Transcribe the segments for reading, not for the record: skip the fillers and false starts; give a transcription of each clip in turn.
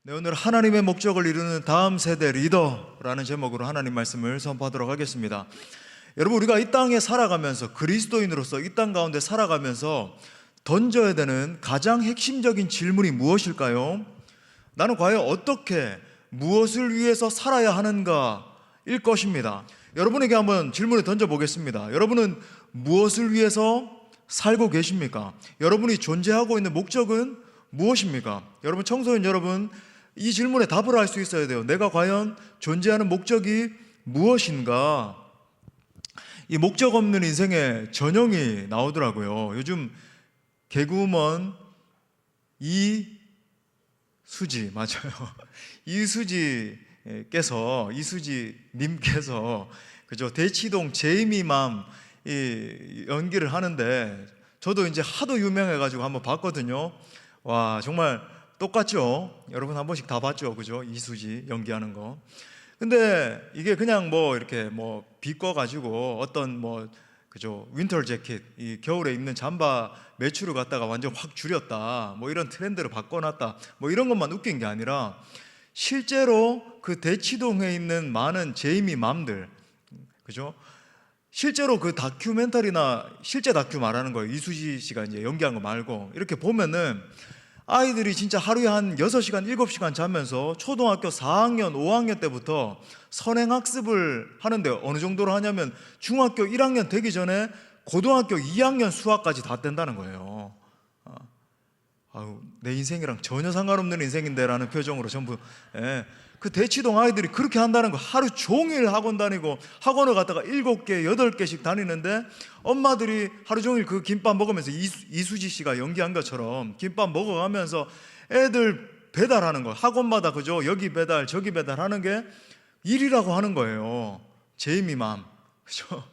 네, 오늘 하나님의 목적을 이루는 다음 세대 리더라는 제목으로 하나님 말씀을 선포하도록 하겠습니다. 여러분, 우리가 이 땅에 살아가면서 그리스도인으로서 이 땅 가운데 살아가면서 던져야 되는 가장 핵심적인 질문이 무엇일까요? 나는 과연 어떻게 무엇을 위해서 살아야 하는가일 것입니다. 여러분에게 한번 질문을 던져보겠습니다. 여러분은 무엇을 위해서 살고 계십니까? 여러분이 존재하고 있는 목적은 무엇입니까? 여러분, 청소년 여러분, 이 질문에 답을 할 수 있어야 돼요. 내가 과연 존재하는 목적이 무엇인가? 이 목적 없는 인생의 전형이 나오더라고요. 요즘 개그우먼 이수지, 맞아요. 이수지님께서 그죠, 대치동 제이미맘 연기를 하는데, 저도 이제 하도 유명해가지고 한번 봤거든요. 와, 정말 똑같죠? 여러분 한 번씩 다 봤죠? 그죠? 이수지 연기하는 거. 근데 이게 그냥 뭐 이렇게 뭐 비꿔가지고 어떤 뭐 그죠, 윈터 재킷, 이 겨울에 입는 잠바 매출을 갖다가 완전 확 줄였다, 뭐 이런 트렌드를 바꿔놨다, 뭐 이런 것만 웃긴 게 아니라 실제로 그 대치동에 있는 많은 제이미 맘들, 그죠? 실제로 그 다큐멘터리나 실제 다큐 말하는 거예요. 이수지 씨가 이제 연기한 거 말고. 이렇게 보면은 아이들이 진짜 하루에 한 6시간, 7시간 자면서 초등학교 4학년, 5학년 때부터 선행학습을 하는데 어느 정도로 하냐면 중학교 1학년 되기 전에 고등학교 2학년 수학까지 다 뗀다는 거예요. 아유, 내 인생이랑 전혀 상관없는 인생인데 라는 표정으로 전부. 그 대치동 아이들이 그렇게 한다는 거. 하루 종일 학원 다니고 학원을 갔다가 7개, 8개씩 다니는데 엄마들이 하루 종일 그 김밥 먹으면서 이수지 씨가 연기한 것처럼 김밥 먹어가면서 애들 배달하는 거, 학원마다 그죠, 여기 배달 저기 배달하는 게 일이라고 하는 거예요. 제이미맘, 그죠?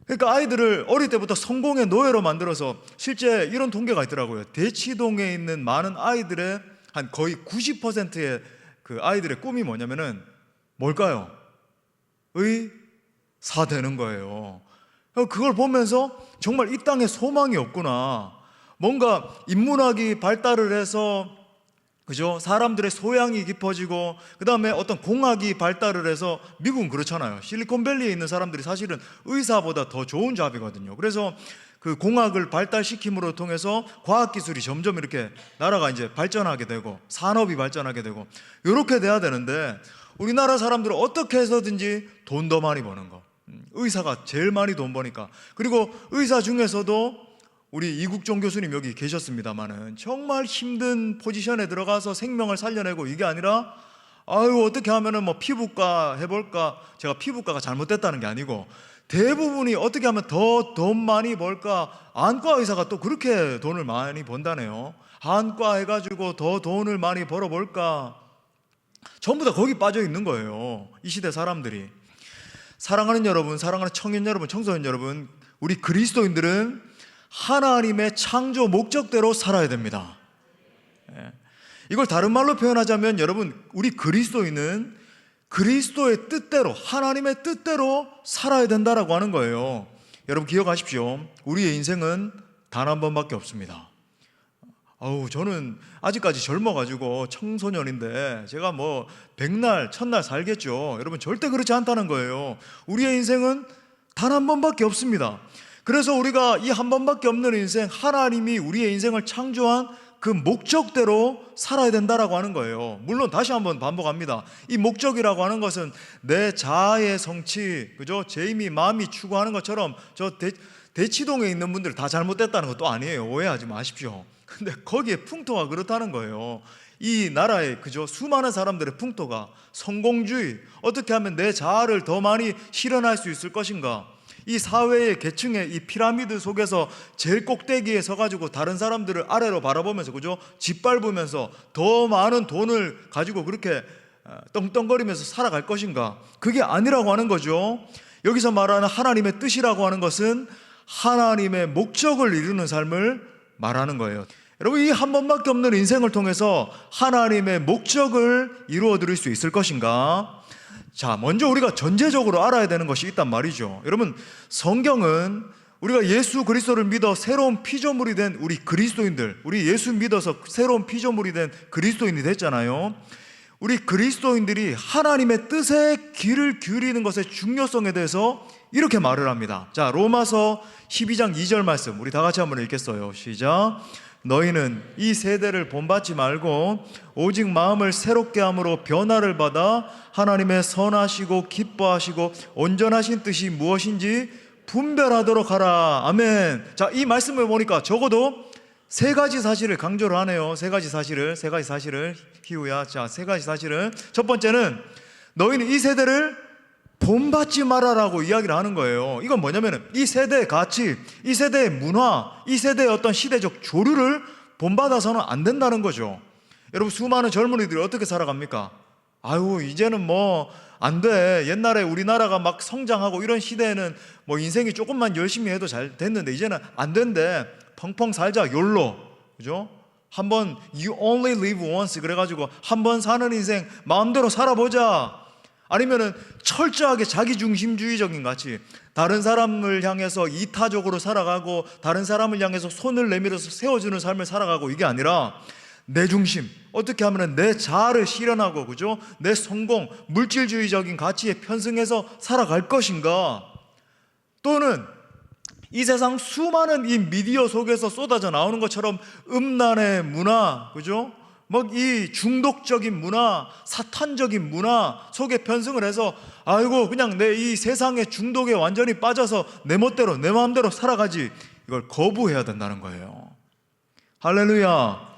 그러니까 아이들을 어릴 때부터 성공의 노예로 만들어서, 실제 이런 통계가 있더라고요. 대치동에 있는 많은 아이들의 한 거의 90%의 그 아이들의 꿈이 뭐냐면은 뭘까요? 의사 되는 거예요. 그걸 보면서 정말 이 땅에 소망이 없구나. 뭔가 인문학이 발달을 해서 그죠? 사람들의 소양이 깊어지고, 그 다음에 어떤 공학이 발달을 해서, 미국은 그렇잖아요. 실리콘밸리에 있는 사람들이 사실은 의사보다 더 좋은 잡이거든요. 그래서 그 공학을 발달시킴으로 통해서 과학기술이 점점 이렇게 나라가 이제 발전하게 되고, 산업이 발전하게 되고, 이렇게 돼야 되는데, 우리나라 사람들은 어떻게 해서든지 돈 더 많이 버는 거. 의사가 제일 많이 돈 버니까. 그리고 의사 중에서도 우리 이국종 교수님 여기 계셨습니다만은 정말 힘든 포지션에 들어가서 생명을 살려내고, 이게 아니라 아유 어떻게 하면은 뭐 피부과 해볼까, 제가 피부과가 잘못됐다는 게 아니고 대부분이 어떻게 하면 더 돈 많이 벌까, 안과 의사가 또 그렇게 돈을 많이 번다네요. 안과 해가지고 더 돈을 많이 벌어볼까, 전부 다 거기 빠져 있는 거예요, 이 시대 사람들이. 사랑하는 여러분, 사랑하는 청년 여러분, 청소년 여러분, 우리 그리스도인들은 하나님의 창조 목적대로 살아야 됩니다. 이걸 다른 말로 표현하자면, 여러분, 우리 그리스도인은 그리스도의 뜻대로, 하나님의 뜻대로 살아야 된다라고 하는 거예요. 여러분 기억하십시오. 우리의 인생은 단 한 번밖에 없습니다. 저는 아직까지 젊어가지고 청소년인데 제가 뭐 100날, 1000날 살겠죠. 여러분, 절대 그렇지 않다는 거예요. 우리의 인생은 단 한 번밖에 없습니다. 그래서 우리가 이 한 번밖에 없는 인생, 하나님이 우리의 인생을 창조한 그 목적대로 살아야 된다라고 하는 거예요. 물론 다시 한번 반복합니다. 이 목적이라고 하는 것은 내 자아의 성취, 그죠? 제이미 맘이 추구하는 것처럼 저 대치동에 있는 분들 다 잘못됐다는 것도 아니에요. 오해하지 마십시오. 근데 거기에 풍토가 그렇다는 거예요. 이 나라의 그죠, 수많은 사람들의 풍토가 성공주의, 어떻게 하면 내 자아를 더 많이 실현할 수 있을 것인가, 이 사회의 계층의 이 피라미드 속에서 제일 꼭대기에 서가지고 다른 사람들을 아래로 바라보면서 그죠, 짓밟으면서 더 많은 돈을 가지고 그렇게 떵떵거리면서 살아갈 것인가, 그게 아니라고 하는 거죠. 여기서 말하는 하나님의 뜻이라고 하는 것은 하나님의 목적을 이루는 삶을 말하는 거예요. 여러분, 이 한 번밖에 없는 인생을 통해서 하나님의 목적을 이루어 드릴 수 있을 것인가? 자, 먼저 우리가 전제적으로 알아야 되는 것이 있단 말이죠. 여러분, 성경은 우리가 예수 그리스도를 믿어 새로운 피조물이 된 우리 그리스도인들, 우리 예수 믿어서 새로운 피조물이 된 그리스도인이 됐잖아요. 우리 그리스도인들이 하나님의 뜻에 귀를 기울이는 것의 중요성에 대해서 이렇게 말을 합니다. 자, 로마서 12장 2절 말씀 우리 다 같이 한번 읽겠어요. 시작. 너희는 이 세대를 본받지 말고 오직 마음을 새롭게 함으로 변화를 받아 하나님의 선하시고 기뻐하시고 온전하신 뜻이 무엇인지 분별하도록 하라. 아멘. 자, 이 말씀을 보니까 적어도 세 가지 사실을 강조를 하네요. 세 가지 사실을 희우야. 자, 세 가지 사실은, 첫 번째는 너희는 이 세대를 본받지 말아라고 이야기를 하는 거예요. 이건 뭐냐면 이 세대의 가치, 이 세대의 문화, 이 세대의 어떤 시대적 조류를 본받아서는 안 된다는 거죠. 여러분, 수많은 젊은이들이 어떻게 살아갑니까? 아유, 이제는 뭐 안 돼. 옛날에 우리나라가 막 성장하고 이런 시대에는 뭐 인생이 조금만 열심히 해도 잘 됐는데 이제는 안 된대. 펑펑 살자, 욜로. 그죠? 한번 you only live once 그래가지고 한번 사는 인생 마음대로 살아보자. 아니면은 철저하게 자기중심주의적인 가치, 다른 사람을 향해서 이타적으로 살아가고 다른 사람을 향해서 손을 내밀어서 세워주는 삶을 살아가고, 이게 아니라 내 중심, 어떻게 하면 내 자아를 실현하고, 그죠? 내 성공, 물질주의적인 가치에 편승해서 살아갈 것인가? 또는 이 세상 수많은 이 미디어 속에서 쏟아져 나오는 것처럼 음란의 문화, 그죠? 막 이 중독적인 문화, 사탄적인 문화 속에 편승을 해서 아이고 그냥 내 이 세상의 중독에 완전히 빠져서 내 멋대로 내 마음대로 살아가지, 이걸 거부해야 된다는 거예요. 할렐루야.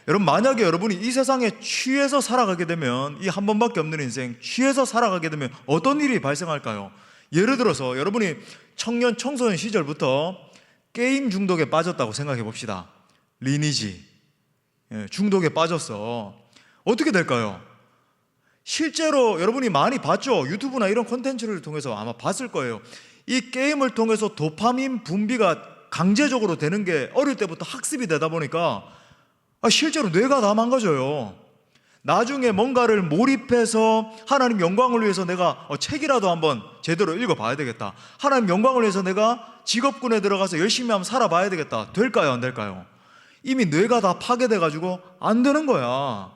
여러분, 만약에 여러분이 이 세상에 취해서 살아가게 되면, 이 한 번밖에 없는 인생 취해서 살아가게 되면 어떤 일이 발생할까요? 예를 들어서 여러분이 청년 청소년 시절부터 게임 중독에 빠졌다고 생각해 봅시다. 리니지 중독에 빠졌어. 어떻게 될까요? 실제로 여러분이 많이 봤죠? 유튜브나 이런 콘텐츠를 통해서 아마 봤을 거예요. 이 게임을 통해서 도파민 분비가 강제적으로 되는 게 어릴 때부터 학습이 되다 보니까 실제로 뇌가 다 망가져요. 나중에 뭔가를 몰입해서 하나님 영광을 위해서 내가 책이라도 한번 제대로 읽어봐야 되겠다, 하나님 영광을 위해서 내가 직업군에 들어가서 열심히 한번 살아봐야 되겠다, 될까요? 안 될까요? 이미 뇌가 다 파괴돼가지고 안 되는 거야.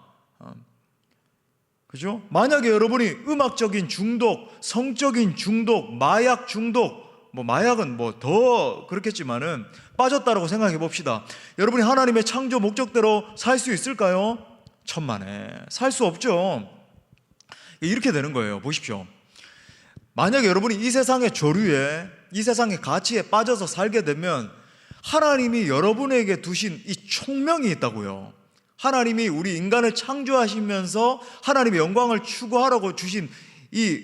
그죠? 만약에 여러분이 음악적인 중독, 성적인 중독, 마약 중독, 뭐 마약은 뭐 더 그렇겠지만은 빠졌다라고 생각해 봅시다. 여러분이 하나님의 창조 목적대로 살 수 있을까요? 천만에 살 수 없죠. 이렇게 되는 거예요. 보십시오. 만약에 여러분이 이 세상의 조류에, 이 세상의 가치에 빠져서 살게 되면 하나님이 여러분에게 두신 이 총명이 있다고요. 하나님이 우리 인간을 창조하시면서 하나님의 영광을 추구하라고 주신 이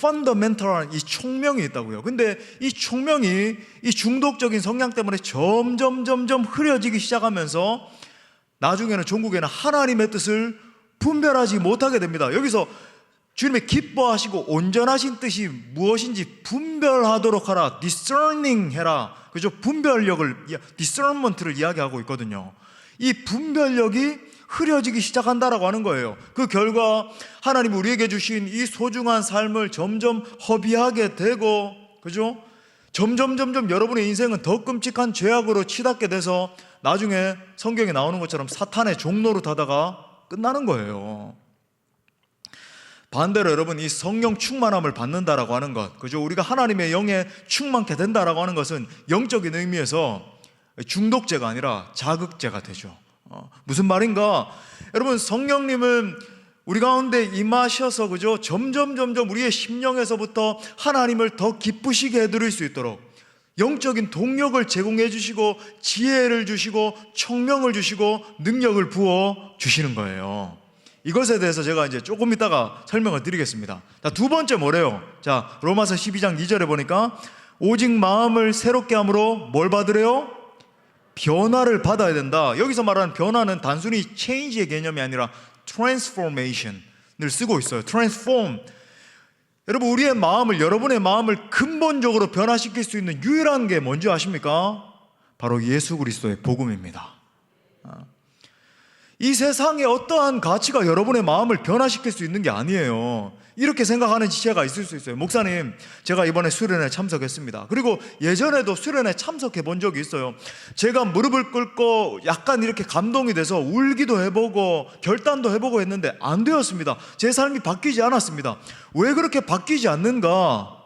펀더멘털한 이 총명이 있다고요. 근데 이 총명이 이 중독적인 성향 때문에 점점 흐려지기 시작하면서 나중에는 종국에는 하나님의 뜻을 분별하지 못하게 됩니다. 여기서 주님의 기뻐하시고 온전하신 뜻이 무엇인지 분별하도록 하라, discerning 해라, 그죠? 분별력을, discernment를 이야기하고 있거든요. 이 분별력이 흐려지기 시작한다라고 하는 거예요. 그 결과 하나님이 우리에게 주신 이 소중한 삶을 점점 허비하게 되고, 그죠? 점점 여러분의 인생은 더 끔찍한 죄악으로 치닫게 돼서 나중에 성경에 나오는 것처럼 사탄의 종노릇 하다가 끝나는 거예요. 반대로 여러분, 이 성령 충만함을 받는다라고 하는 것, 그죠? 우리가 하나님의 영에 충만케 된다라고 하는 것은 영적인 의미에서 중독제가 아니라 자극제가 되죠. 무슨 말인가? 여러분, 성령님은 우리 가운데 임하셔서, 그죠? 점점 우리의 심령에서부터 하나님을 더 기쁘시게 해드릴 수 있도록 영적인 동력을 제공해 주시고 지혜를 주시고 청명을 주시고 능력을 부어 주시는 거예요. 이것에 대해서 제가 이제 조금 이따가 설명을 드리겠습니다. 자, 두 번째 뭐래요? 자, 로마서 12장 2절에 보니까 오직 마음을 새롭게 함으로 뭘 받으래요? 변화를 받아야 된다. 여기서 말하는 변화는 단순히 change의 개념이 아니라 transformation을 쓰고 있어요. transform. 여러분, 우리의 마음을, 여러분의 마음을 근본적으로 변화시킬 수 있는 유일한 게 뭔지 아십니까? 바로 예수 그리스도의 복음입니다. 이 세상에 어떠한 가치가 여러분의 마음을 변화시킬 수 있는 게 아니에요. 이렇게 생각하는 지체가 있을 수 있어요. 목사님, 제가 이번에 수련회 참석했습니다. 그리고 예전에도 수련회 참석해 본 적이 있어요. 제가 무릎을 꿇고 약간 이렇게 감동이 돼서 울기도 해보고 결단도 해보고 했는데 안 되었습니다. 제 삶이 바뀌지 않았습니다. 왜 그렇게 바뀌지 않는가?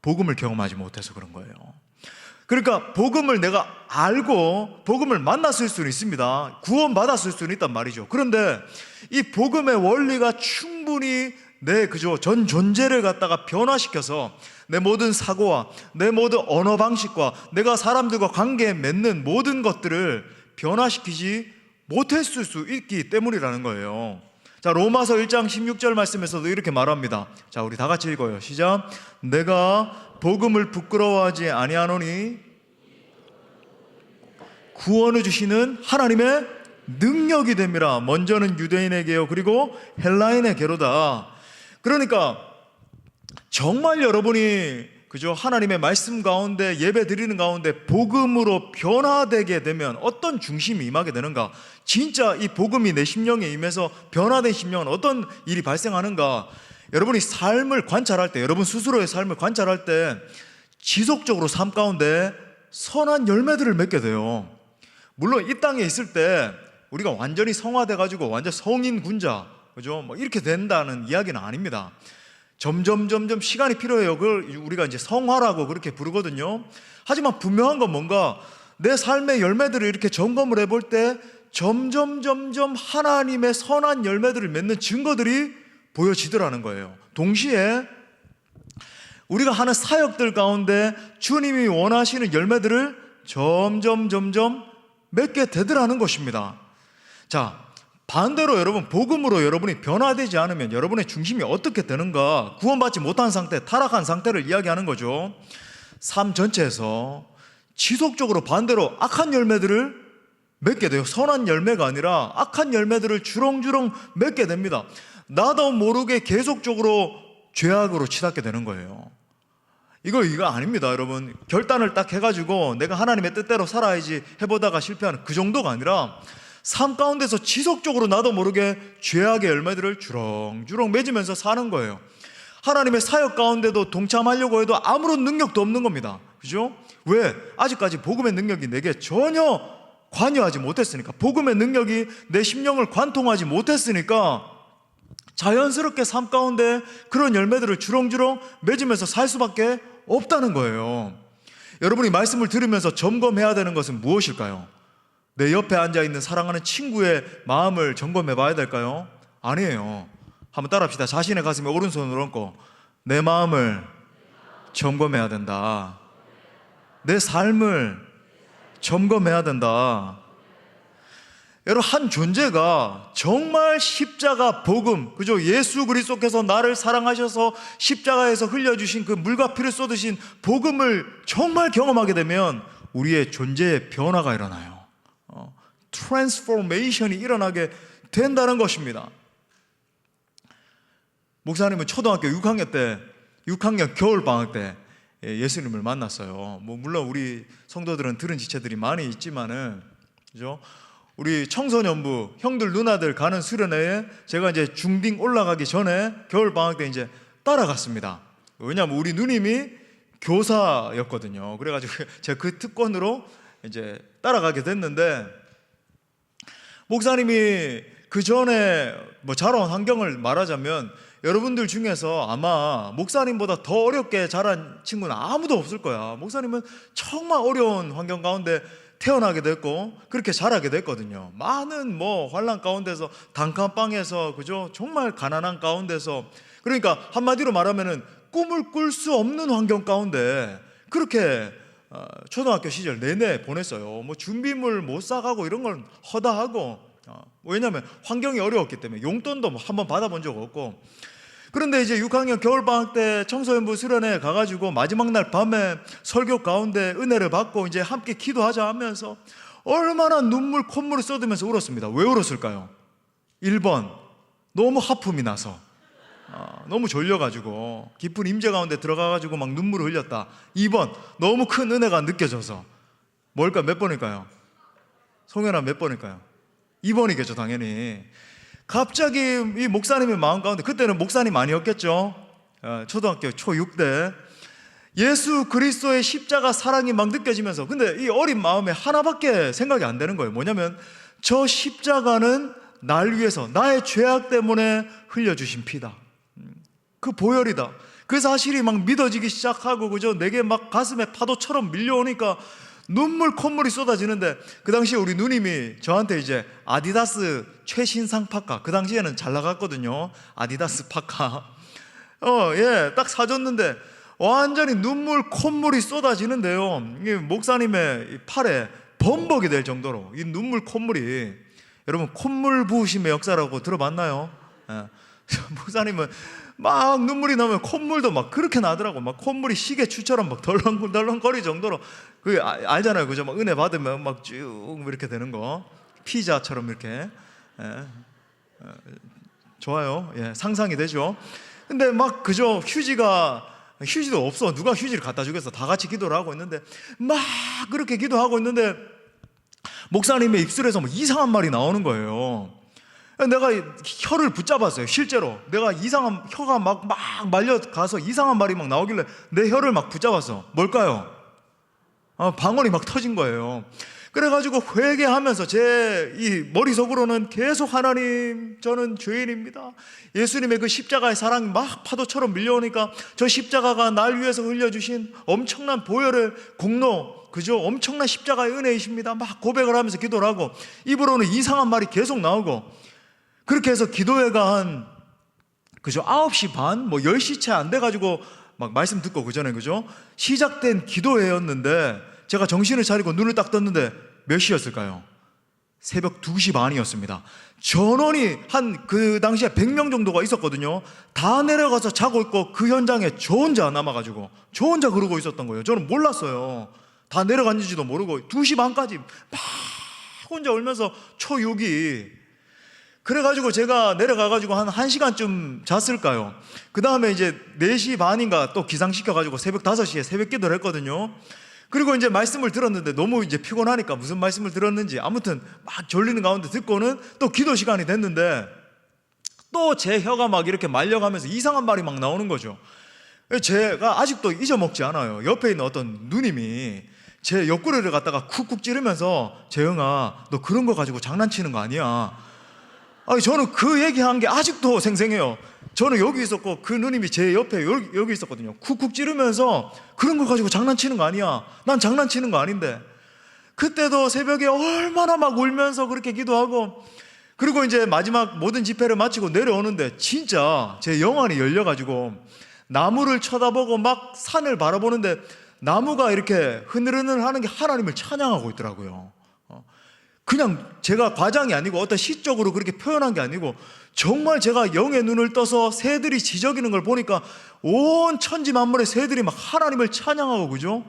복음을 경험하지 못해서 그런 거예요. 그러니까 복음을 내가 알고 복음을 만났을 수는 있습니다. 구원받았을 수는 있단 말이죠. 그런데 이 복음의 원리가 충분히 내 전 존재를 갖다가 변화시켜서 내 모든 사고와 내 모든 언어 방식과 내가 사람들과 관계에 맺는 모든 것들을 변화시키지 못했을 수 있기 때문이라는 거예요. 자, 로마서 1장 16절 말씀에서도 이렇게 말합니다. 자, 우리 다 같이 읽어요. 시작. 내가 복음을 부끄러워하지 아니하노니 구원을 주시는 하나님의 능력이 됨이라. 먼저는 유대인에게요, 그리고 헬라인에게로다. 그러니까 정말 여러분이 하나님의 말씀 가운데 예배 드리는 가운데 복음으로 변화되게 되면 어떤 중심이 임하게 되는가? 진짜 이 복음이 내 심령에 임해서 변화된 심령은 어떤 일이 발생하는가? 여러분이 삶을 관찰할 때, 여러분 스스로의 삶을 관찰할 때 지속적으로 삶 가운데 선한 열매들을 맺게 돼요. 물론 이 땅에 있을 때 우리가 완전히 성화돼 가지고 완전 성인 군자, 이렇게 된다는 이야기는 아닙니다. 점점 시간이 필요해요. 그걸 우리가 이제 성화라고 그렇게 부르거든요. 하지만 분명한 건 뭔가 내 삶의 열매들을 이렇게 점검을 해볼 때 점점 하나님의 선한 열매들을 맺는 증거들이 보여지더라는 거예요. 동시에 우리가 하는 사역들 가운데 주님이 원하시는 열매들을 점점 맺게 되더라는 것입니다. 자, 반대로 여러분, 복음으로 여러분이 변화되지 않으면 여러분의 중심이 어떻게 되는가? 구원받지 못한 상태, 타락한 상태를 이야기하는 거죠. 삶 전체에서 지속적으로 반대로 악한 열매들을 맺게 돼요. 선한 열매가 아니라 악한 열매들을 주렁주렁 맺게 됩니다. 나도 모르게 계속적으로 죄악으로 치닫게 되는 거예요. 이거 아닙니다, 여러분. 결단을 딱 해가지고 내가 하나님의 뜻대로 살아야지 해보다가 실패하는 그 정도가 아니라 삶 가운데서 지속적으로 나도 모르게 죄악의 열매들을 주렁주렁 맺으면서 사는 거예요. 하나님의 사역 가운데도 동참하려고 해도 아무런 능력도 없는 겁니다. 그죠? 왜? 아직까지 복음의 능력이 내게 전혀 관여하지 못했으니까, 복음의 능력이 내 심령을 관통하지 못했으니까 자연스럽게 삶 가운데 그런 열매들을 주렁주렁 맺으면서 살 수밖에 없다는 거예요. 여러분이 말씀을 들으면서 점검해야 되는 것은 무엇일까요? 내 옆에 앉아있는 사랑하는 친구의 마음을 점검해 봐야 될까요? 아니에요. 한번 따라합시다. 자신의 가슴에 오른손을 얹고 내 마음을 점검해야 된다. 내 삶을 점검해야 된다. 여러분, 한 존재가 정말 십자가 복음, 예수 그리스도께서 나를 사랑하셔서 십자가에서 흘려주신 그 물과 피를 쏟으신 복음을 정말 경험하게 되면 우리의 존재의 변화가 일어나요. 트랜스포메이션이 일어나게 된다는 것입니다. 목사님은 초등학교 6학년 겨울방학 때 예수님을 만났어요. 물론 우리 성도들은 들은 지체들이 많이 있지만은, 그죠? 우리 청소년부 형들 누나들 가는 수련회에 제가 이제 중딩 올라가기 전에 겨울방학 때 이제 따라갔습니다. 왜냐하면 우리 누님이 교사였거든요. 그래가지고 제가 그 특권으로 이제 따라가게 됐는데, 목사님이 그 전에 자라온 환경을 말하자면 여러분들 중에서 아마 목사님보다 더 어렵게 자란 친구는 아무도 없을 거야. 목사님은 정말 어려운 환경 가운데 태어나게 됐고 그렇게 자라게 됐거든요. 많은 환난 가운데서 단칸방에서, 정말 가난한 가운데서, 그러니까 한마디로 말하면은 꿈을 꿀 수 없는 환경 가운데 그렇게 초등학교 시절 내내 보냈어요. 준비물 못 사가고 이런 걸 허다하고, 왜냐하면 환경이 어려웠기 때문에 용돈도 한번 받아본 적 없고. 그런데 이제 6학년 겨울방학 때 청소년부 수련회 가가지고 마지막 날 밤에 설교 가운데 은혜를 받고 이제 함께 기도하자 하면서 얼마나 눈물 콧물을 쏟으면서 울었습니다. 왜 울었을까요? 1번, 너무 하품이 나서, 너무 졸려가지고 깊은 임재 가운데 들어가가지고 막 눈물을 흘렸다. 2번, 너무 큰 은혜가 느껴져서. 뭘까? 몇 번일까요? 송현아, 몇 번일까요? 2번이겠죠 당연히. 갑자기 이 목사님의 마음 가운데, 그때는 목사님 아니었겠죠, 초등학교 초6 때 예수 그리스도의 십자가 사랑이 막 느껴지면서, 근데 이 어린 마음에 하나밖에 생각이 안 되는 거예요. 뭐냐면 저 십자가는 날 위해서, 나의 죄악 때문에 흘려주신 피다, 그 보혈이다. 그 사실이 막 믿어지기 시작하고, 그죠? 내게 막 가슴에 파도처럼 밀려오니까 눈물 콧물이 쏟아지는데, 그 당시에 우리 누님이 저한테 이제 아디다스 최신상 파카, 그 당시에는 잘 나갔거든요, 아디다스 파카, 딱 사줬는데 완전히 눈물 콧물이 쏟아지는데요, 이 목사님의 팔에 범벅이 될 정도로 이 눈물 콧물이, 여러분 콧물 부으심의 역사라고 들어봤나요? 목사님은 막 눈물이 나면 콧물도 막 그렇게 나더라고. 막 콧물이 시계추처럼 막 덜렁덜렁거릴 정도로, 그 알잖아요, 그죠? 막 은혜 받으면 막 쭉 이렇게 되는 거, 피자처럼 이렇게. 좋아요. 상상이 되죠. 근데 막 그죠? 휴지도 없어. 누가 휴지를 갖다 주겠어? 다 같이 기도를 하고 있는데, 막 그렇게 기도하고 있는데 목사님의 입술에서 뭐 이상한 말이 나오는 거예요. 내가 혀를 붙잡았어요. 실제로 내가 이상한, 혀가 막 말려가서 이상한 말이 막 나오길래 내 혀를 막 붙잡았어. 뭘까요? 방언이 막 터진 거예요. 그래가지고 회개하면서 제 이 머릿속으로는 계속, 하나님 저는 죄인입니다, 예수님의 그 십자가의 사랑이 막 파도처럼 밀려오니까 저 십자가가 날 위해서 흘려주신 엄청난 보혈의 공로, 그죠? 엄청난 십자가의 은혜이십니다, 막 고백을 하면서 기도를 하고, 입으로는 이상한 말이 계속 나오고, 그렇게 해서 기도회가 한, 그죠? 9시 반, 뭐 10시 채 안 돼가지고 막 말씀 듣고, 그 전에, 그죠? 시작된 기도회였는데, 제가 정신을 차리고 눈을 딱 떴는데 몇 시였을까요? 새벽 2시 반이었습니다. 전원이 한, 그 당시에 100명 정도가 있었거든요. 다 내려가서 자고 있고, 그 현장에 저 혼자 남아가지고 저 혼자 그러고 있었던 거예요. 저는 몰랐어요. 다 내려갔는지도 모르고 2시 반까지 막 혼자 울면서 초6이. 그래가지고 제가 내려가가지고 한 1시간쯤 잤을까요? 그 다음에 이제 4시 반인가 또 기상시켜가지고 새벽 5시에 새벽 기도를 했거든요. 그리고 이제 말씀을 들었는데 너무 이제 피곤하니까 무슨 말씀을 들었는지 아무튼 막 졸리는 가운데 듣고는 또 기도 시간이 됐는데, 또 제 혀가 막 이렇게 말려가면서 이상한 말이 막 나오는 거죠. 제가 아직도 잊어먹지 않아요. 옆에 있는 어떤 누님이 제 옆구리를 갖다가 쿡쿡 찌르면서, 재영아 너 그런 거 가지고 장난치는 거 아니야. 저는 그 얘기한 게 아직도 생생해요. 저는 여기 있었고 그 누님이 제 옆에 여기 있었거든요. 쿡쿡 찌르면서 그런 거 가지고 장난치는 거 아니야, 난 장난치는 거 아닌데. 그때도 새벽에 얼마나 막 울면서 그렇게 기도하고, 그리고 이제 마지막 모든 집회를 마치고 내려오는데 진짜 제 영안이 열려가지고 나무를 쳐다보고 막 산을 바라보는데, 나무가 이렇게 흐느흐느 하는 게 하나님을 찬양하고 있더라고요. 그냥 제가 과장이 아니고 어떤 시적으로 그렇게 표현한 게 아니고, 정말 제가 영의 눈을 떠서 새들이 지저귀는 걸 보니까 온 천지 만물의 새들이 막 하나님을 찬양하고, 그죠?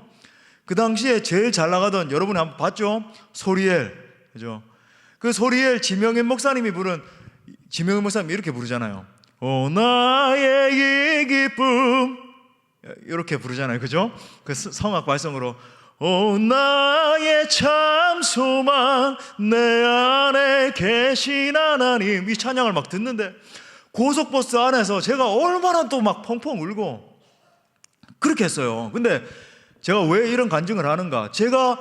그 당시에 제일 잘 나가던, 여러분이 한번 봤죠? 소리엘, 그죠? 그 소리엘 지명현 목사님이 부른, 지명현 목사님 이렇게 부르잖아요. 오 나의 이 기쁨, 이렇게 부르잖아요, 그죠? 그 성악 발성으로 오 나의 참 소망, 내 안에 계신 하나님, 이 찬양을 막 듣는데 고속버스 안에서 제가 얼마나 또 막 펑펑 울고 그렇게 했어요. 근데 제가 왜 이런 간증을 하는가, 제가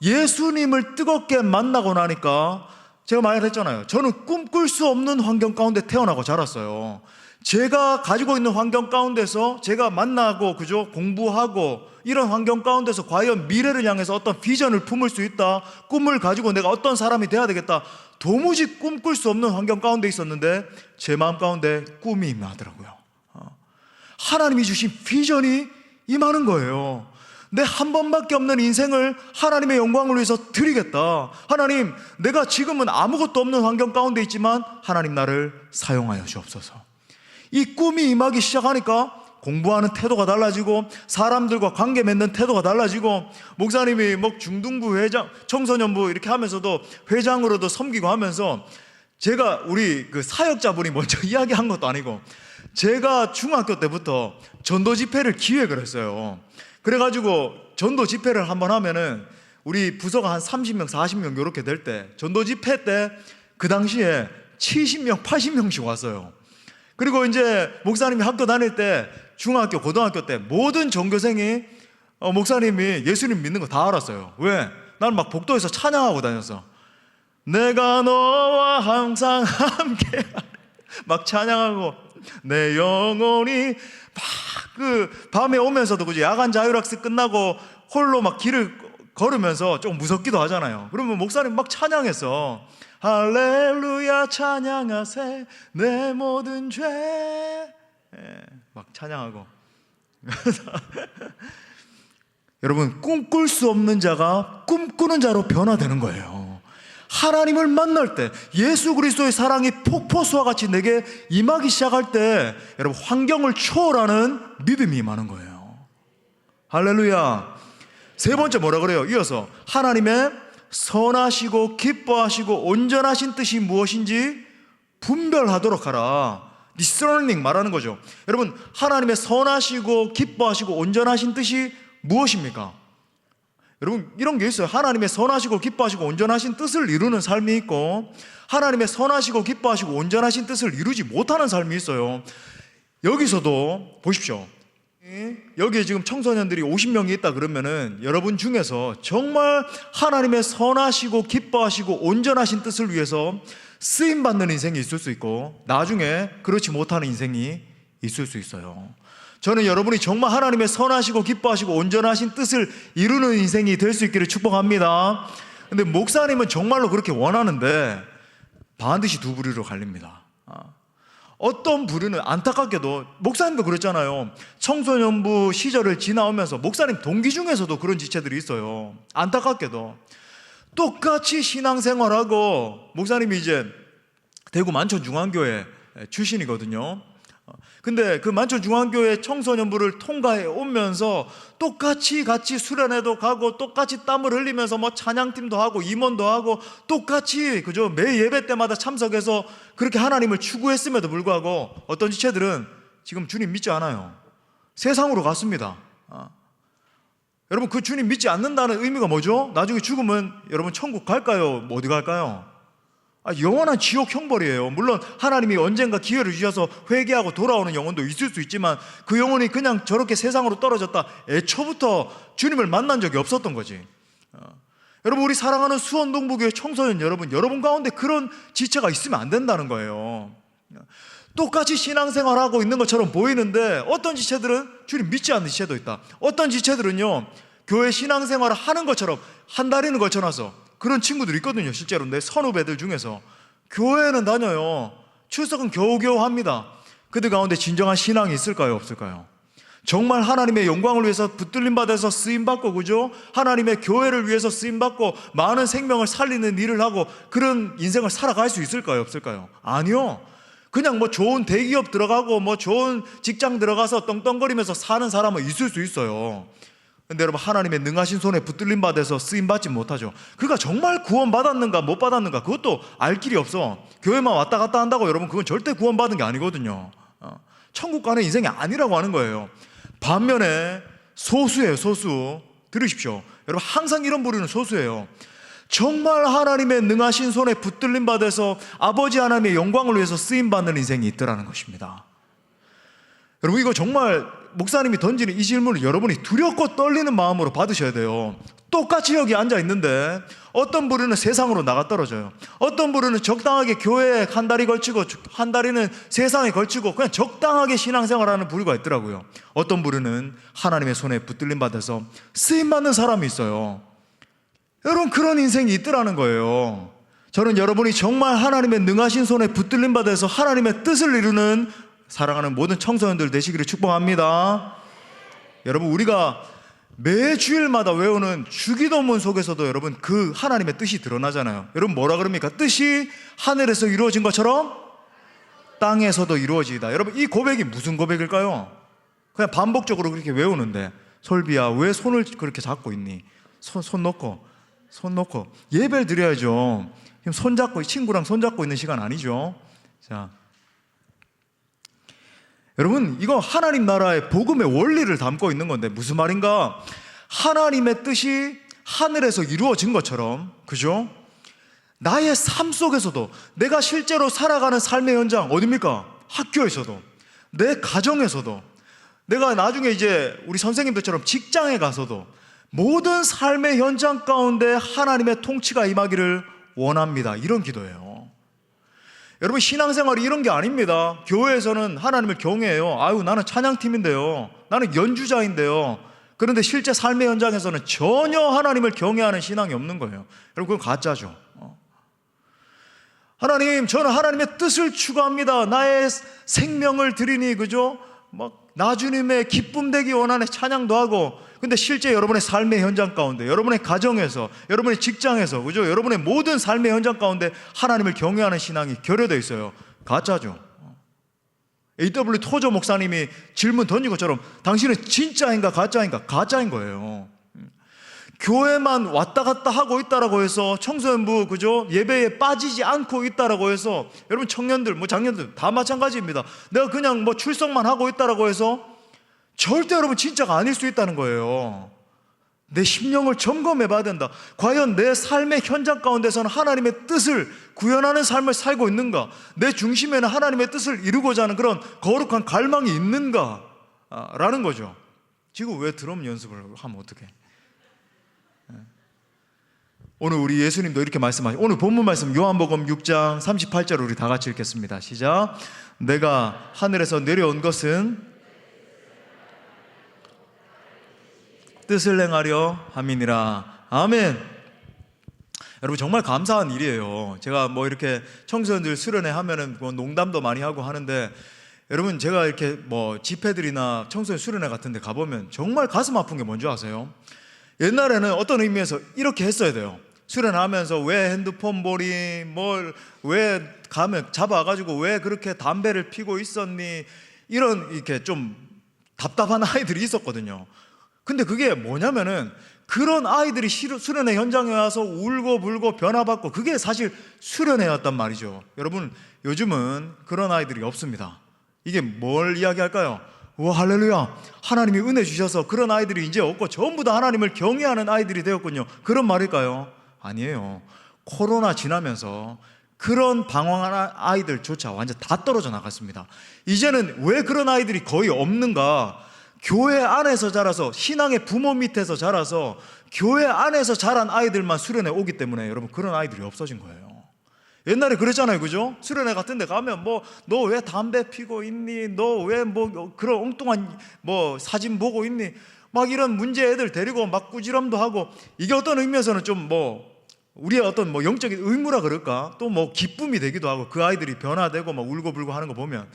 예수님을 뜨겁게 만나고 나니까, 제가 말했잖아요, 저는 꿈꿀 수 없는 환경 가운데 태어나고 자랐어요. 제가 가지고 있는 환경 가운데서 제가 만나고, 그죠? 공부하고 이런 환경 가운데서 과연 미래를 향해서 어떤 비전을 품을 수 있다, 꿈을 가지고 내가 어떤 사람이 돼야 되겠다, 도무지 꿈꿀 수 없는 환경 가운데 있었는데 제 마음 가운데 꿈이 임하더라고요. 하나님이 주신 비전이 임하는 거예요. 내 한 번밖에 없는 인생을 하나님의 영광을 위해서 드리겠다. 하나님, 내가 지금은 아무것도 없는 환경 가운데 있지만 하나님 나를 사용하여 주옵소서. 이 꿈이 임하기 시작하니까 공부하는 태도가 달라지고, 사람들과 관계 맺는 태도가 달라지고, 목사님이 뭐 중등부 회장, 청소년부 이렇게 하면서도 회장으로도 섬기고 하면서, 제가 우리 그 사역자분이 먼저 이야기한 것도 아니고, 제가 중학교 때부터 전도 집회를 기획을 했어요. 그래가지고 전도 집회를 한번 하면은 우리 부서가 한 30명, 40명 이렇게 될 때, 전도 집회 때 그 당시에 70명, 80명씩 왔어요. 그리고 이제 목사님이 학교 다닐 때, 중학교, 고등학교 때 모든 전교생이 목사님이 예수님 믿는 거 다 알았어요. 왜? 나는 막 복도에서 찬양하고 다녔어. 내가 너와 항상 함께 막 찬양하고 내 영혼이 막 그 밤에 오면서도 그죠? 야간 자율학습 끝나고 홀로 막 길을 걸으면서 좀 무섭기도 하잖아요. 그러면 목사님 막 찬양했어. 할렐루야 찬양하세 내 모든 죄. 막 찬양하고. 여러분, 꿈꿀 수 없는 자가 꿈꾸는 자로 변화되는 거예요. 하나님을 만날 때, 예수 그리스도의 사랑이 폭포수와 같이 내게 임하기 시작할 때, 여러분, 환경을 초월하는 믿음이 임하는 거예요. 할렐루야. 세 번째 뭐라 그래요? 이어서 하나님의 선하시고 기뻐하시고 온전하신 뜻이 무엇인지 분별하도록 하라. discerning 말하는 거죠. 여러분, 하나님의 선하시고 기뻐하시고 온전하신 뜻이 무엇입니까? 여러분, 이런 게 있어요. 하나님의 선하시고 기뻐하시고 온전하신 뜻을 이루는 삶이 있고, 하나님의 선하시고 기뻐하시고 온전하신 뜻을 이루지 못하는 삶이 있어요. 여기서도 보십시오. 여기에 지금 청소년들이 50명이 있다 그러면은 여러분 중에서 정말 하나님의 선하시고 기뻐하시고 온전하신 뜻을 위해서 쓰임받는 인생이 있을 수 있고, 나중에 그렇지 못하는 인생이 있을 수 있어요. 저는 여러분이 정말 하나님의 선하시고 기뻐하시고 온전하신 뜻을 이루는 인생이 될 수 있기를 축복합니다. 근데 목사님은 정말로 그렇게 원하는데 반드시 두 부류로 갈립니다. 어떤 부류는 안타깝게도, 목사님도 그랬잖아요. 청소년부 시절을 지나오면서 목사님 동기 중에서도 그런 지체들이 있어요. 안타깝게도 똑같이 신앙생활하고, 목사님이 이제 대구 만천중앙교회 출신이거든요. 근데 그 만천중앙교회 청소년부를 통과해 오면서 똑같이 같이 수련회도 가고 똑같이 땀을 흘리면서 뭐 찬양팀도 하고 임원도 하고 똑같이 그죠? 매 예배 때마다 참석해서 그렇게 하나님을 추구했음에도 불구하고 어떤 지체들은 지금 주님 믿지 않아요. 세상으로 갔습니다. 여러분, 그 주님 믿지 않는다는 의미가 뭐죠? 나중에 죽으면 여러분 천국 갈까요? 어디 갈까요? 영원한 지옥 형벌이에요. 물론 하나님이 언젠가 기회를 주셔서 회개하고 돌아오는 영혼도 있을 수 있지만, 그 영혼이 그냥 저렇게 세상으로 떨어졌다 애초부터 주님을 만난 적이 없었던 거지. 여러분, 우리 사랑하는 수원동부교회 청소년 여러분 가운데 그런 지체가 있으면 안 된다는 거예요. 똑같이 신앙생활하고 있는 것처럼 보이는데 어떤 지체들은 주님 믿지 않는 지체도 있다. 어떤 지체들은요, 교회 신앙생활을 하는 것처럼 한 달이는 걸쳐놔서, 그런 친구들 있거든요. 실제로 내 선후배들 중에서 교회는 다녀요. 출석은 겨우겨우 합니다. 그들 가운데 진정한 신앙이 있을까요? 없을까요? 정말 하나님의 영광을 위해서 붙들림 받아서 쓰임받고, 그죠? 하나님의 교회를 위해서 쓰임받고 많은 생명을 살리는 일을 하고 그런 인생을 살아갈 수 있을까요? 없을까요? 아니요. 그냥 뭐 좋은 대기업 들어가고 뭐 좋은 직장 들어가서 떵떵거리면서 사는 사람은 있을 수 있어요. 근데 여러분, 하나님의 능하신 손에 붙들림 받아서 쓰임받지 못하죠. 그가 정말 구원받았는가 못 받았는가 그것도 알 길이 없어. 교회만 왔다 갔다 한다고 여러분, 그건 절대 구원받은 게 아니거든요. 천국 가는 인생이 아니라고 하는 거예요. 반면에 소수예요. 소수. 들으십시오. 여러분, 항상 이런 부류는 소수예요. 정말 하나님의 능하신 손에 붙들림 받아서 아버지 하나님의 영광을 위해서 쓰임받는 인생이 있더라는 것입니다. 여러분, 이거 정말 목사님이 던지는 이 질문을 여러분이 두렵고 떨리는 마음으로 받으셔야 돼요. 똑같이 여기 앉아 있는데 어떤 부류는 세상으로 나가 떨어져요. 어떤 부류는 적당하게 교회에 한 달이 걸치고, 한 달이는 세상에 걸치고 그냥 적당하게 신앙생활하는 부류가 있더라고요. 어떤 부류는 하나님의 손에 붙들림 받아서 쓰임받는 사람이 있어요. 여러분, 그런 인생이 있더라는 거예요. 저는 여러분이 정말 하나님의 능하신 손에 붙들림 받아서 하나님의 뜻을 이루는 사랑하는 모든 청소년들 되시기를 축복합니다. 여러분, 우리가 매 주일마다 외우는 주기도문 속에서도 여러분 그 하나님의 뜻이 드러나잖아요. 여러분, 뭐라 그럽니까? 뜻이 하늘에서 이루어진 것처럼 땅에서도 이루어지다. 여러분, 이 고백이 무슨 고백일까요? 그냥 반복적으로 그렇게 외우는데, 솔비야 왜 손을 그렇게 잡고 있니? 손 놓고 예배를 드려야죠. 지금 손잡고, 친구랑 손잡고 있는 시간 아니죠. 자, 여러분, 이거 하나님 나라의 복음의 원리를 담고 있는 건데 무슨 말인가? 하나님의 뜻이 하늘에서 이루어진 것처럼, 그죠? 나의 삶 속에서도, 내가 실제로 살아가는 삶의 현장 어디입니까? 학교에서도, 내 가정에서도, 내가 나중에 이제 우리 선생님들처럼 직장에 가서도 모든 삶의 현장 가운데 하나님의 통치가 임하기를 원합니다. 이런 기도예요. 여러분, 신앙생활이 이런 게 아닙니다. 교회에서는 하나님을 경외해요. 아유, 나는 찬양팀인데요, 나는 연주자인데요. 그런데 실제 삶의 현장에서는 전혀 하나님을 경외하는 신앙이 없는 거예요. 여러분, 그건 가짜죠. 하나님, 저는 하나님의 뜻을 추구합니다. 나의 생명을 드리니, 그죠? 막 나주님의 기쁨 되기 원하는 찬양도 하고. 근데 실제 여러분의 삶의 현장 가운데, 여러분의 가정에서, 여러분의 직장에서, 그죠? 여러분의 모든 삶의 현장 가운데 하나님을 경외하는 신앙이 결여되어 있어요. 가짜죠. A.W. 토저 목사님이 질문 던진 것처럼 당신은 진짜인가 가짜인가? 가짜인 거예요. 교회만 왔다 갔다 하고 있다라고 해서, 청소년부, 그죠? 예배에 빠지지 않고 있다라고 해서, 여러분 청년들, 뭐 장년들 다 마찬가지입니다. 내가 그냥 뭐 출석만 하고 있다라고 해서 절대 여러분 진짜가 아닐 수 있다는 거예요. 내 심령을 점검해 봐야 된다. 과연 내 삶의 현장 가운데서는 하나님의 뜻을 구현하는 삶을 살고 있는가? 내 중심에는 하나님의 뜻을 이루고자 하는 그런 거룩한 갈망이 있는가? 라는 거죠. 지금 왜 드럼 연습을 하면 어떡해? 오늘 우리 예수님도 이렇게 말씀하시고, 오늘 본문 말씀 요한복음 6장 38절 우리 다 같이 읽겠습니다. 시작. 내가 하늘에서 내려온 것은 뜻을 행하려 함이니라. 아멘. 여러분, 정말 감사한 일이에요. 제가 뭐 이렇게 청소년들 수련회 하면은 뭐 농담도 많이 하고 하는데, 여러분, 제가 이렇게 뭐 집회들이나 청소년 수련회 같은 데 가보면 정말 가슴 아픈 게 뭔지 아세요? 옛날에는 어떤 의미에서 이렇게 했어야 돼요. 수련하면서 왜 핸드폰 보니, 뭘 왜 가면 잡아가지고 왜 그렇게 담배를 피고 있었니, 이런 이렇게 좀 답답한 아이들이 있었거든요. 근데 그게 뭐냐면은, 그런 아이들이 수련회 현장에 와서 울고 불고 변화받고, 그게 사실 수련회였단 말이죠. 여러분, 요즘은 그런 아이들이 없습니다. 이게 뭘 이야기할까요? 와, 할렐루야, 하나님이 은혜 주셔서 그런 아이들이 이제 없고 전부 다 하나님을 경외하는 아이들이 되었군요. 그런 말일까요? 아니에요. 코로나 지나면서 그런 방황하는 아이들조차 완전 다 떨어져 나갔습니다. 이제는 왜 그런 아이들이 거의 없는가? 교회 안에서 자라서, 신앙의 부모 밑에서 자라서 교회 안에서 자란 아이들만 수련회 오기 때문에 여러분, 그런 아이들이 없어진 거예요. 옛날에 그랬잖아요, 그죠? 수련회 같은 데 가면 뭐, 너 왜 담배 피고 있니? 너 왜 뭐 그런 엉뚱한 뭐 사진 보고 있니? 막 이런 문제 애들 데리고 막 꾸지람도 하고. 이게 어떤 의미에서는 좀 뭐 우리의 어떤 뭐 영적인 의무라 그럴까? 또 뭐 기쁨이 되기도 하고, 그 아이들이 변화되고 막 울고불고 하는 거 보면,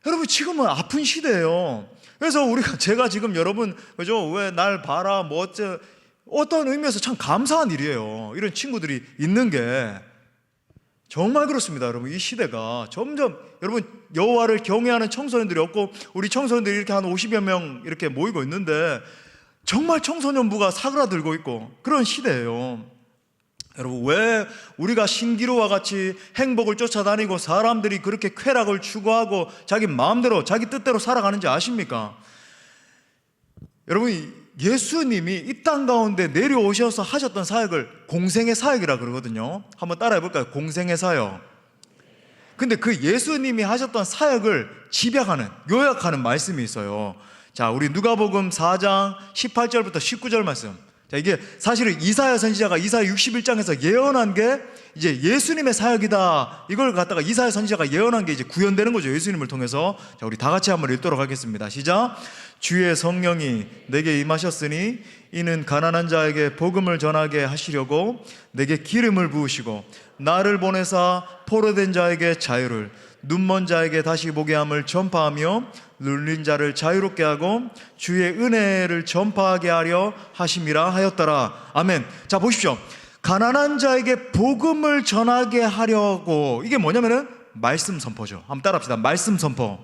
여러분, 지금은 아픈 시대예요. 그래서 제가 지금 여러분, 그죠? 왜 날 봐라, 뭐 어떤 의미에서 참 감사한 일이에요. 이런 친구들이 있는 게. 정말 그렇습니다. 여러분, 이 시대가 점점, 여러분, 여호와를 경외하는 청소년들이 없고, 우리 청소년들이 이렇게 한 50여 명 이렇게 모이고 있는데, 정말 청소년부가 사그라들고 있고 그런 시대예요. 여러분, 왜 우리가 신기루와 같이 행복을 쫓아다니고 사람들이 그렇게 쾌락을 추구하고 자기 마음대로 자기 뜻대로 살아가는지 아십니까? 여러분, 예수님이 이 땅 가운데 내려오셔서 하셨던 사역을 공생의 사역이라 그러거든요. 한번 따라해 볼까요? 공생의 사역. 근데 그 예수님이 하셨던 사역을 집약하는, 요약하는 말씀이 있어요. 자, 우리 누가복음 4장 18절부터 19절 말씀. 자, 이게 사실은 이사야 선지자가 이사야 61장에서 예언한 게 이제 예수님의 사역이다. 이걸 갖다가 이사야 선지자가 예언한 게 이제 구현되는 거죠, 예수님을 통해서. 자, 우리 다 같이 한번 읽도록 하겠습니다. 시작. 주의 성령이 내게 임하셨으니 이는 가난한 자에게 복음을 전하게 하시려고 내게 기름을 부으시고 나를 보내사 포로된 자에게 자유를, 눈먼 자에게 다시 보게 함을 전파하며 눌린 자를 자유롭게 하고 주의 은혜를 전파하게 하려 하심이라 하였더라. 아멘. 자, 보십시오. 가난한 자에게 복음을 전하게 하려고, 이게 뭐냐면은 말씀 선포죠. 한번 따라합시다. 말씀 선포.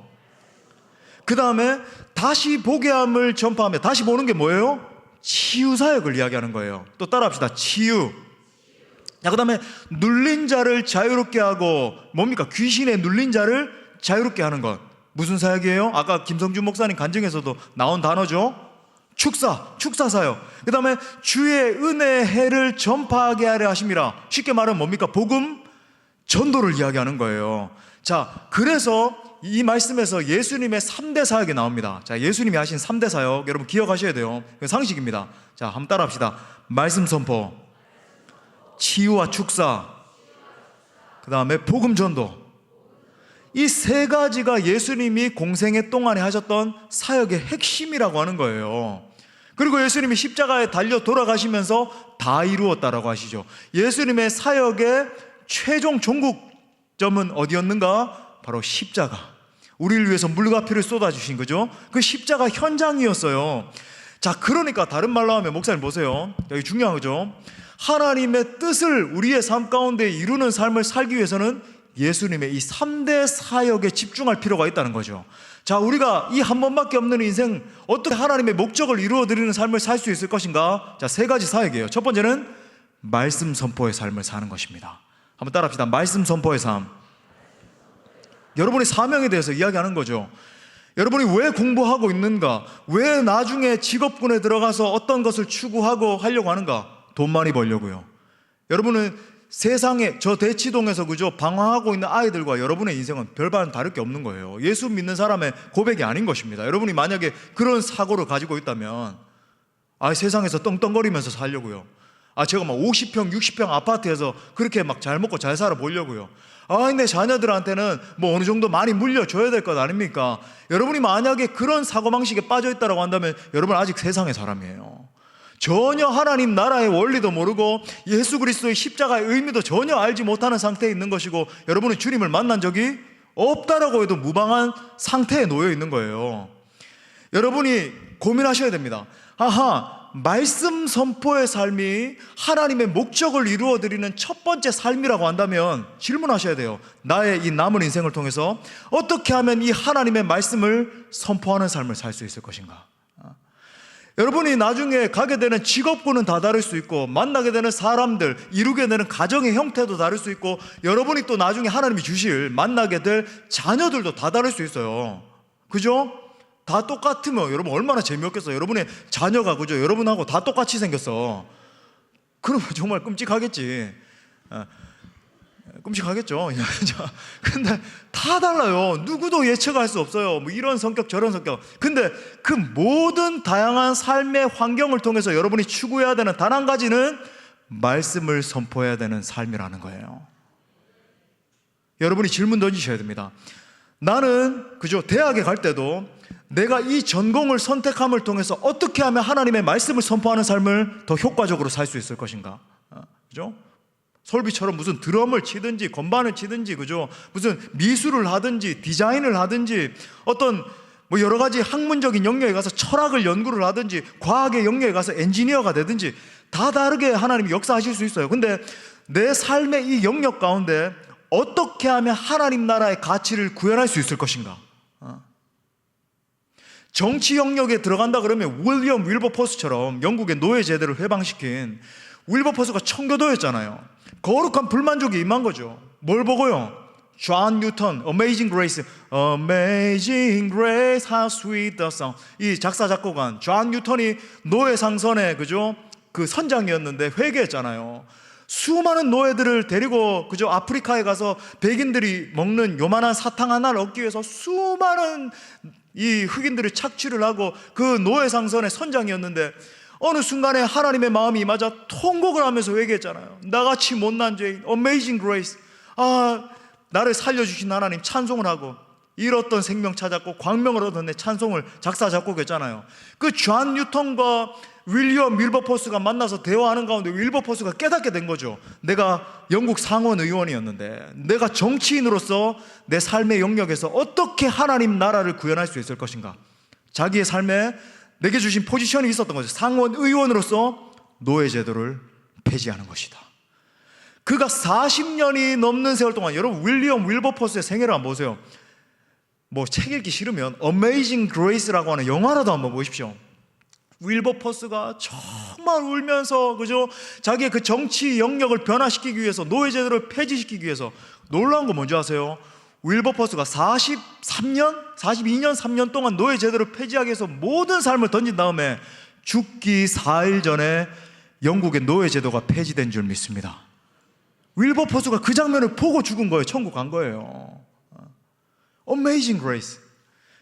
그 다음에 다시 보게 함을 전파하며, 다시 보는 게 뭐예요? 치유 사역을 이야기하는 거예요. 또 따라합시다. 치유. 자, 그 다음에 눌린 자를 자유롭게 하고, 뭡니까? 귀신에 눌린 자를 자유롭게 하는 것. 무슨 사역이에요? 아까 김성준 목사님 간증에서도 나온 단어죠. 축사 사역. 그 다음에 주의 은혜의 해를 전파하게 하려 하심이라. 쉽게 말하면 뭡니까? 복음 전도를 이야기하는 거예요. 자, 그래서 이 말씀에서 예수님의 3대 사역이 나옵니다. 자, 예수님이 하신 3대 사역 여러분 기억하셔야 돼요. 상식입니다. 자, 한번 따라 합시다. 말씀 선포, 치유와 축사, 그 다음에 복음 전도. 이 세 가지가 예수님이 공생애 동안에 하셨던 사역의 핵심이라고 하는 거예요. 그리고 예수님이 십자가에 달려 돌아가시면서 다 이루었다라고 하시죠. 예수님의 사역의 최종 종국점은 어디였는가? 바로 십자가. 우리를 위해서 물과 피를 쏟아주신 거죠. 그 십자가 현장이었어요. 자, 그러니까 다른 말로 하면, 목사님 보세요, 여기 중요한 거죠. 하나님의 뜻을 우리의 삶 가운데 이루는 삶을 살기 위해서는 예수님의 이 3대 사역에 집중할 필요가 있다는 거죠. 자, 우리가 이 한 번밖에 없는 인생, 어떻게 하나님의 목적을 이루어드리는 삶을 살 수 있을 것인가? 자, 세 가지 사역이에요. 첫 번째는 말씀 선포의 삶을 사는 것입니다. 한번 따라 합시다. 말씀 선포의 삶. 여러분의 사명에 대해서 이야기하는 거죠. 여러분이 왜 공부하고 있는가? 왜 나중에 직업군에 들어가서 어떤 것을 추구하고 하려고 하는가? 돈 많이 벌려고요. 여러분은 세상에, 저 대치동에서 그죠, 방황하고 있는 아이들과 여러분의 인생은 별반 다를 게 없는 거예요. 예수 믿는 사람의 고백이 아닌 것입니다. 여러분이 만약에 그런 사고를 가지고 있다면, 세상에서 떵떵거리면서 살려고요. 제가 막 50평, 60평 아파트에서 그렇게 막 잘 먹고 잘 살아 보려고요. 내 자녀들한테는 뭐 어느 정도 많이 물려줘야 될 것 아닙니까? 여러분이 만약에 그런 사고방식에 빠져있다고 한다면 여러분 아직 세상의 사람이에요. 전혀 하나님 나라의 원리도 모르고 예수 그리스도의 십자가의 의미도 전혀 알지 못하는 상태에 있는 것이고, 여러분은 주님을 만난 적이 없다라고 해도 무방한 상태에 놓여 있는 거예요. 여러분이 고민하셔야 됩니다. 말씀 선포의 삶이 하나님의 목적을 이루어드리는 첫 번째 삶이라고 한다면 질문하셔야 돼요. 나의 이 남은 인생을 통해서 어떻게 하면 이 하나님의 말씀을 선포하는 삶을 살 수 있을 것인가? 여러분이 나중에 가게 되는 직업군은 다 다를 수 있고, 만나게 되는 사람들, 이루게 되는 가정의 형태도 다를 수 있고, 여러분이 또 나중에 하나님이 주실 만나게 될 자녀들도 다 다를 수 있어요. 그죠? 다 똑같으면 여러분 얼마나 재미없겠어요. 여러분의 자녀가 그죠, 여러분하고 다 똑같이 생겼어. 그러면 정말 끔찍하겠지. 끔찍하겠죠. 근데 다 달라요. 누구도 예측할 수 없어요. 뭐 이런 성격 저런 성격. 근데 그 모든 다양한 삶의 환경을 통해서 여러분이 추구해야 되는 단 한 가지는 말씀을 선포해야 되는 삶이라는 거예요. 여러분이 질문 던지셔야 됩니다. 나는 그죠, 대학에 갈 때도 내가 이 전공을 선택함을 통해서 어떻게 하면 하나님의 말씀을 선포하는 삶을 더 효과적으로 살 수 있을 것인가? 그죠? 솔비처럼 무슨 드럼을 치든지 건반을 치든지 그죠, 무슨 미술을 하든지 디자인을 하든지 어떤 뭐 여러 가지 학문적인 영역에 가서 철학을 연구를 하든지 과학의 영역에 가서 엔지니어가 되든지 다 다르게 하나님이 역사하실 수 있어요. 근데 내 삶의 이 영역 가운데 어떻게 하면 하나님 나라의 가치를 구현할 수 있을 것인가? 정치 영역에 들어간다 그러면 윌리엄 윌버포스처럼 영국의 노예 제도를 해방시킨 윌버포스가 청교도였잖아요. 거룩한 불만족이 임한 거죠. 뭘 보고요? 존 뉴턴, Amazing Grace, Amazing Grace, How Sweet the Sound. 이 작사 작곡한 존 뉴턴이 노예 상선의 그죠, 그 선장이었는데 회개했잖아요. 수많은 노예들을 데리고 그죠, 아프리카에 가서 백인들이 먹는 요만한 사탕 하나를 얻기 위해서 수많은 이 흑인들이 착취를 하고 그 노예 상선의 선장이었는데, 어느 순간에 하나님의 마음이 임하자 통곡을 하면서 회개했잖아요. 나같이 못난 죄인, Amazing Grace, 나를 살려주신 하나님 찬송을 하고 잃었던 생명 찾았고 광명을 얻었네 찬송을 작사 작곡했잖아요. 그 존 뉴턴과 윌리엄 윌버포스가 만나서 대화하는 가운데 윌버포스가 깨닫게 된 거죠. 내가 영국 상원 의원이었는데 내가 정치인으로서 내 삶의 영역에서 어떻게 하나님 나라를 구현할 수 있을 것인가. 자기의 삶에 내게 주신 포지션이 있었던 거죠. 상원 의원으로서 노예 제도를 폐지하는 것이다. 그가 40년이 넘는 세월 동안, 여러분 윌리엄 윌버포스의 생애를 한번 보세요. 뭐 책 읽기 싫으면 Amazing Grace라고 하는 영화라도 한번 보십시오. 윌버포스가 정말 울면서 그죠, 자기의 그 정치 영역을 변화시키기 위해서, 노예 제도를 폐지시키기 위해서. 놀라운 거 뭔지 아세요? 윌버포스가 42년 3년 동안 노예 제도를 폐지하기 위해서 모든 삶을 던진 다음에 죽기 4일 전에 영국의 노예 제도가 폐지된 줄 믿습니다. 윌버포스가 그 장면을 보고 죽은 거예요. 천국 간 거예요. Amazing Grace.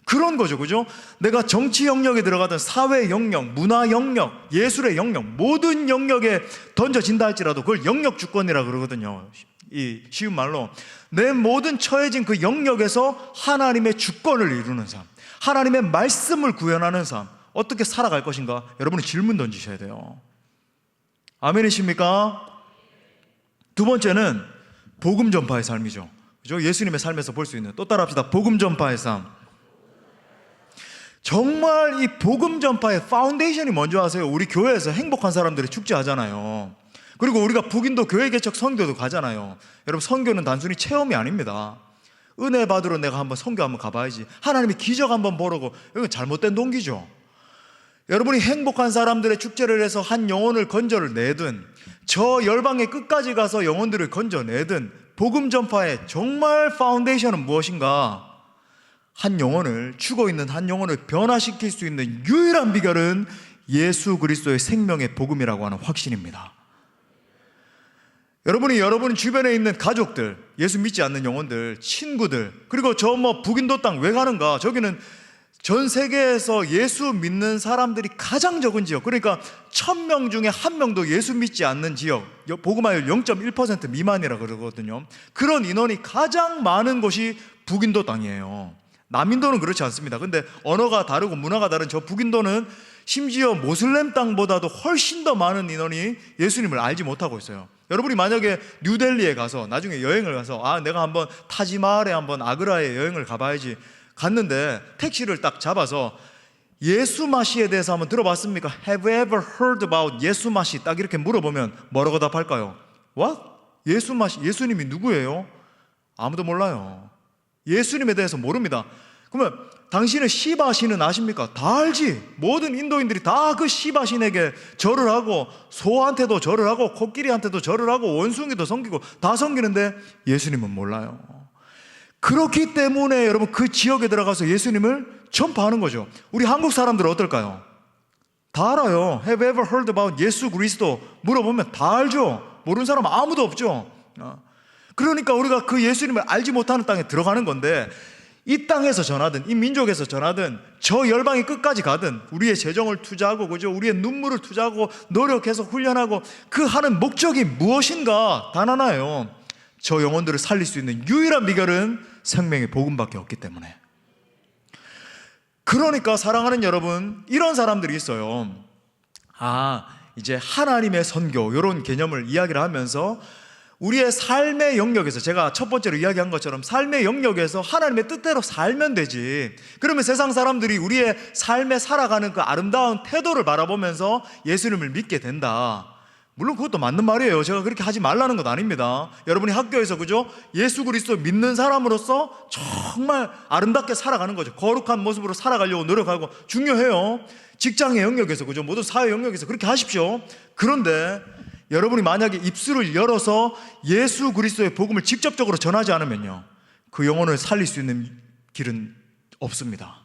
그런 거죠, 그죠? 내가 정치 영역에 들어가든 사회 영역, 문화 영역, 예술의 영역, 모든 영역에 던져진다 할지라도 그걸 영역 주권이라 그러거든요. 이 쉬운 말로 내 모든 처해진 그 영역에서 하나님의 주권을 이루는 삶, 하나님의 말씀을 구현하는 삶, 어떻게 살아갈 것인가? 여러분이 질문 던지셔야 돼요. 아멘이십니까? 두 번째는 복음 전파의 삶이죠. 그죠? 예수님의 삶에서 볼 수 있는, 또 따라합시다. 복음 전파의 삶. 정말 이 복음 전파의 파운데이션이 뭔지 아세요? 우리 교회에서 행복한 사람들이 축제하잖아요. 그리고 우리가 북인도 교회 개척 선교도 가잖아요. 여러분, 선교는 단순히 체험이 아닙니다. 은혜 받으러 내가 한번 선교 한번 가봐야지, 하나님의 기적 한번 보려고, 이건 잘못된 동기죠. 여러분이 행복한 사람들의 축제를 해서 한 영혼을 건져를 내든, 저 열방의 끝까지 가서 영혼들을 건져내든, 복음 전파의 정말 파운데이션은 무엇인가? 한 영혼을, 죽어있는 한 영혼을 변화시킬 수 있는 유일한 비결은 예수 그리스도의 생명의 복음이라고 하는 확신입니다. 여러분이 여러분 주변에 있는 가족들, 예수 믿지 않는 영혼들, 친구들, 그리고 저 북인도 땅 왜 가는가? 저기는 전 세계에서 예수 믿는 사람들이 가장 적은 지역, 그러니까 1000명 중에 1명도 예수 믿지 않는 지역, 복음화율 0.1% 미만이라 그러거든요. 그런 인원이 가장 많은 곳이 북인도 땅이에요. 남인도는 그렇지 않습니다. 근데 언어가 다르고 문화가 다른 저 북인도는 심지어 모슬렘 땅보다도 훨씬 더 많은 인원이 예수님을 알지 못하고 있어요. 여러분이 만약에 뉴델리에 가서 나중에 여행을 가서 내가 한번 타지마할에 한번 아그라에 여행을 가봐야지, 갔는데 택시를 딱 잡아서 예수 마시에 대해서 한번 들어봤습니까? Have you ever heard about 예수 마시? 딱 이렇게 물어보면 뭐라고 답할까요? What? 예수 마시? 예수님이 누구예요? 아무도 몰라요. 예수님에 대해서 모릅니다. 그러면 당신은 시바신은 아십니까? 다 알지. 모든 인도인들이 다 그 시바신에게 절을 하고, 소한테도 절을 하고, 코끼리한테도 절을 하고, 원숭이도 섬기고 다 섬기는데 예수님은 몰라요. 그렇기 때문에 여러분 그 지역에 들어가서 예수님을 전파하는 거죠. 우리 한국 사람들은 어떨까요? 다 알아요. Have you ever heard about 예수 그리스도? 물어보면 다 알죠. 모르는 사람 아무도 없죠. 그러니까 우리가 그 예수님을 알지 못하는 땅에 들어가는 건데, 이 땅에서 전하든 이 민족에서 전하든 저 열방이 끝까지 가든 우리의 재정을 투자하고, 그죠? 우리의 눈물을 투자하고 노력해서 훈련하고 그 하는 목적이 무엇인가? 단 하나예요. 저 영혼들을 살릴 수 있는 유일한 비결은 생명의 복음밖에 없기 때문에. 그러니까 사랑하는 여러분, 이런 사람들이 있어요. 이제 하나님의 선교, 이런 개념을 이야기를 하면서 우리의 삶의 영역에서, 제가 첫 번째로 이야기한 것처럼 삶의 영역에서 하나님의 뜻대로 살면 되지, 그러면 세상 사람들이 우리의 삶에 살아가는 그 아름다운 태도를 바라보면서 예수님을 믿게 된다. 물론 그것도 맞는 말이에요. 제가 그렇게 하지 말라는 건 아닙니다. 여러분이 학교에서, 그죠? 예수 그리스도 믿는 사람으로서 정말 아름답게 살아가는 거죠. 거룩한 모습으로 살아가려고 노력하고 중요해요. 직장의 영역에서, 그죠? 모든 사회 영역에서 그렇게 하십시오. 그런데 여러분이 만약에 입술을 열어서 예수 그리스도의 복음을 직접적으로 전하지 않으면요, 그 영혼을 살릴 수 있는 길은 없습니다.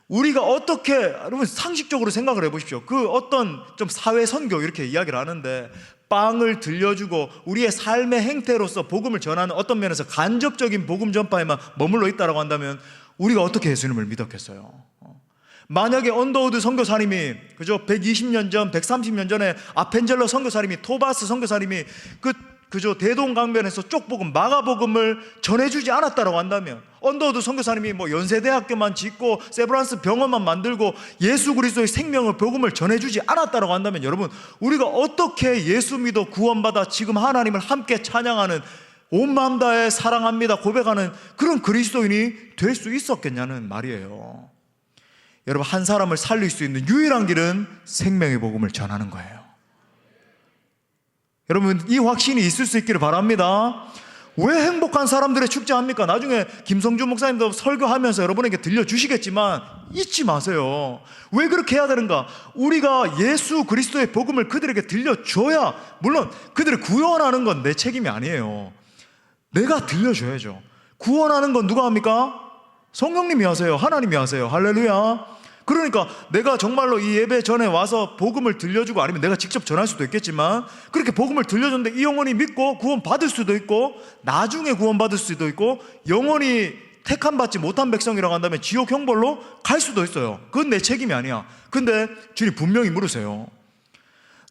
우리가 어떻게, 여러분 상식적으로 생각을 해보십시오. 그 어떤 좀 사회 선교 이렇게 이야기를 하는데, 빵을 들려주고 우리의 삶의 행태로서 복음을 전하는 어떤 면에서 간접적인 복음 전파에만 머물러 있다라고 한다면 우리가 어떻게 예수님을 믿었겠어요? 만약에 언더우드 선교사님이, 그죠? 120년 전, 130년 전에 아펜젤러 선교사님이, 토바스 선교사님이 그죠? 대동강변에서 쪽복음, 마가복음을 전해주지 않았다라고 한다면, 언더우드 선교사님이 연세대학교만 짓고 세브란스 병원만 만들고 예수 그리스도의 생명을, 복음을 전해주지 않았다라고 한다면, 여러분 우리가 어떻게 예수 믿어 구원받아 지금 하나님을 함께 찬양하는, 온 마음 다해 사랑합니다 고백하는 그런 그리스도인이 될 수 있었겠냐는 말이에요. 여러분, 한 사람을 살릴 수 있는 유일한 길은 생명의 복음을 전하는 거예요. 여러분, 이 확신이 있을 수 있기를 바랍니다. 왜 행복한 사람들의 축제합니까? 나중에 김성준 목사님도 설교하면서 여러분에게 들려주시겠지만 잊지 마세요. 왜 그렇게 해야 되는가? 우리가 예수 그리스도의 복음을 그들에게 들려줘야, 물론 그들을 구원하는 건 내 책임이 아니에요. 내가 들려줘야죠. 구원하는 건 누가 합니까? 성령님이 하세요. 하나님이 하세요. 할렐루야. 그러니까 내가 정말로 이 예배 전에 와서 복음을 들려주고, 아니면 내가 직접 전할 수도 있겠지만, 그렇게 복음을 들려줬는데 이 영혼이 믿고 구원 받을 수도 있고, 나중에 구원 받을 수도 있고, 영혼이 택함받지 못한 백성이라고 한다면 지옥 형벌로 갈 수도 있어요. 그건 내 책임이 아니야. 근데 주님 분명히 물으세요.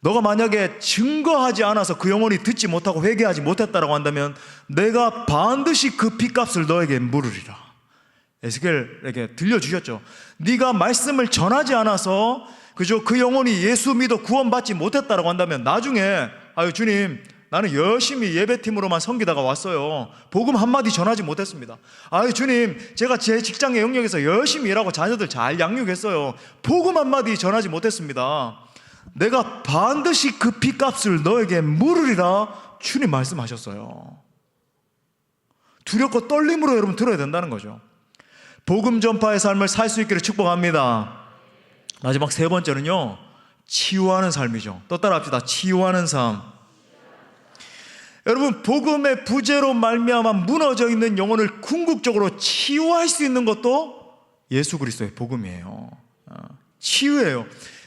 너가 만약에 증거하지 않아서 그 영혼이 듣지 못하고 회개하지 못했다라고 한다면 내가 반드시 그 핏값을 너에게 물으리라. 에스겔에게 들려주셨죠. 네가 말씀을 전하지 않아서 그저 그 영혼이 예수 믿어 구원받지 못했다라고 한다면 나중에, 아유 주님, 나는 열심히 예배팀으로만 섬기다가 왔어요. 복음 한마디 전하지 못했습니다. 아유 주님, 제가 제 직장의 영역에서 열심히 일하고 자녀들 잘 양육했어요. 복음 한마디 전하지 못했습니다. 내가 반드시 그 핏값을 너에게 물으리라 주님 말씀하셨어요. 두렵고 떨림으로 여러분 들어야 된다는 거죠. 복음 전파의 삶을 살 수 있기를 축복합니다. 마지막 세 번째는요, 치유하는 삶이죠. 또 따라합시다. 치유하는 삶. 여러분, 복음의 부재로 말미암아 무너져 있는 영혼을 궁극적으로 치유할 수 있는 것도 예수 그리스도의 복음이에요. 치유예요.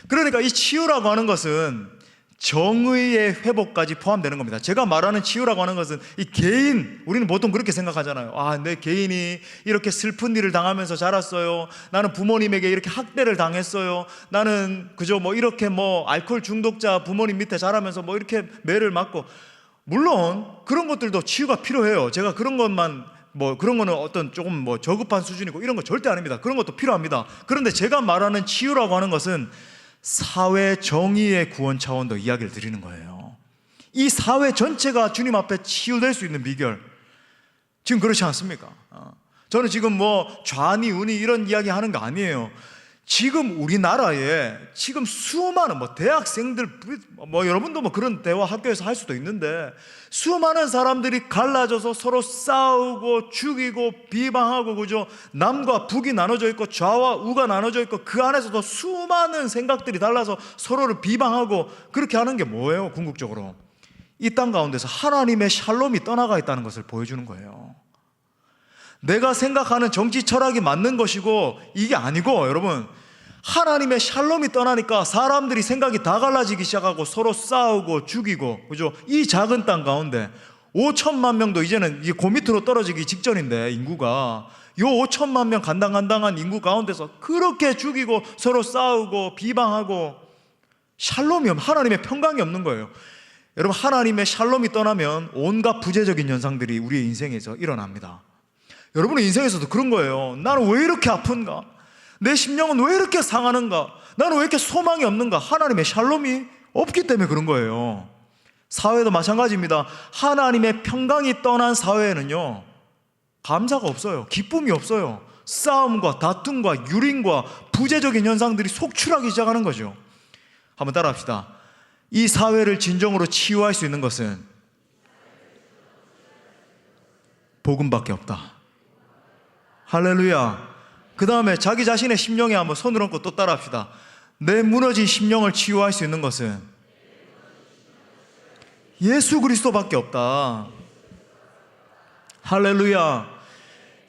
그러니까 이 치유라고 하는 것은 정의의 회복까지 포함되는 겁니다. 제가 말하는 치유라고 하는 것은 이 개인, 우리는 보통 그렇게 생각하잖아요. 아, 내 개인이 이렇게 슬픈 일을 당하면서 자랐어요. 나는 부모님에게 이렇게 학대를 당했어요. 나는 그저 뭐 이렇게 뭐 알코올 중독자 부모님 밑에 자라면서 뭐 이렇게 매를 맞고, 물론 그런 것들도 치유가 필요해요. 제가 그런 것만 뭐 그런 거는 어떤 조금 뭐 저급한 수준이고 이런 거 절대 아닙니다. 그런 것도 필요합니다. 그런데 제가 말하는 치유라고 하는 것은 사회 정의의 구원 차원도 이야기를 드리는 거예요. 이 사회 전체가 주님 앞에 치유될 수 있는 비결, 지금 그렇지 않습니까? 저는 지금 뭐 좌니 우니 이런 이야기 하는 거 아니에요. 지금 우리나라에 지금 수많은 뭐 대학생들, 뭐 여러분도 뭐 그런 대화 학교에서 할 수도 있는데, 수많은 사람들이 갈라져서 서로 싸우고 죽이고 비방하고, 그죠? 남과 북이 나눠져 있고 좌와 우가 나눠져 있고, 그 안에서도 수많은 생각들이 달라서 서로를 비방하고, 그렇게 하는 게 뭐예요? 궁극적으로 이 땅 가운데서 하나님의 샬롬이 떠나가 있다는 것을 보여주는 거예요. 내가 생각하는 정치 철학이 맞는 것이고 이게 아니고, 여러분, 하나님의 샬롬이 떠나니까 사람들이 생각이 다 갈라지기 시작하고 서로 싸우고 죽이고, 그죠? 이 작은 땅 가운데 5천만 명도 이제는 이게 그 밑으로 떨어지기 직전인데, 인구가 요 5천만 명 간당간당한 인구 가운데서 그렇게 죽이고 서로 싸우고 비방하고, 샬롬이 없는, 하나님의 평강이 없는 거예요. 여러분, 하나님의 샬롬이 떠나면 온갖 부재적인 현상들이 우리의 인생에서 일어납니다. 여러분의 인생에서도 그런 거예요. 나는 왜 이렇게 아픈가? 내 심령은 왜 이렇게 상하는가? 나는 왜 이렇게 소망이 없는가? 하나님의 샬롬이 없기 때문에 그런 거예요. 사회도 마찬가지입니다. 하나님의 평강이 떠난 사회에는요, 감사가 없어요. 기쁨이 없어요. 싸움과 다툼과 유린과 부재적인 현상들이 속출하기 시작하는 거죠. 한번 따라합시다. 이 사회를 진정으로 치유할 수 있는 것은 복음밖에 없다. 할렐루야. 그 다음에 자기 자신의 심령에 한번 손을 얹고 또 따라합시다. 내 무너진 심령을 치유할 수 있는 것은 예수 그리스도밖에 없다. 할렐루야.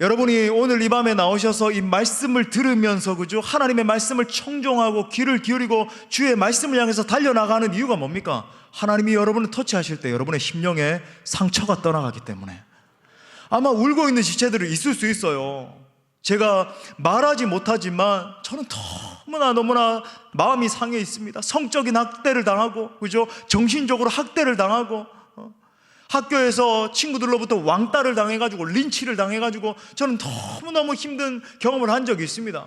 여러분이 오늘 이 밤에 나오셔서 이 말씀을 들으면서, 그죠? 하나님의 말씀을 청종하고 귀를 기울이고 주의 말씀을 향해서 달려나가는 이유가 뭡니까? 하나님이 여러분을 터치하실 때 여러분의 심령에 상처가 떠나가기 때문에. 아마 울고 있는 지체들이 있을 수 있어요. 제가 말하지 못하지만 저는 너무나 마음이 상해 있습니다. 성적인 학대를 당하고, 그죠? 정신적으로 학대를 당하고, 학교에서 친구들로부터 왕따를 당해가지고 린치를 당해가지고 저는 너무너무 힘든 경험을 한 적이 있습니다.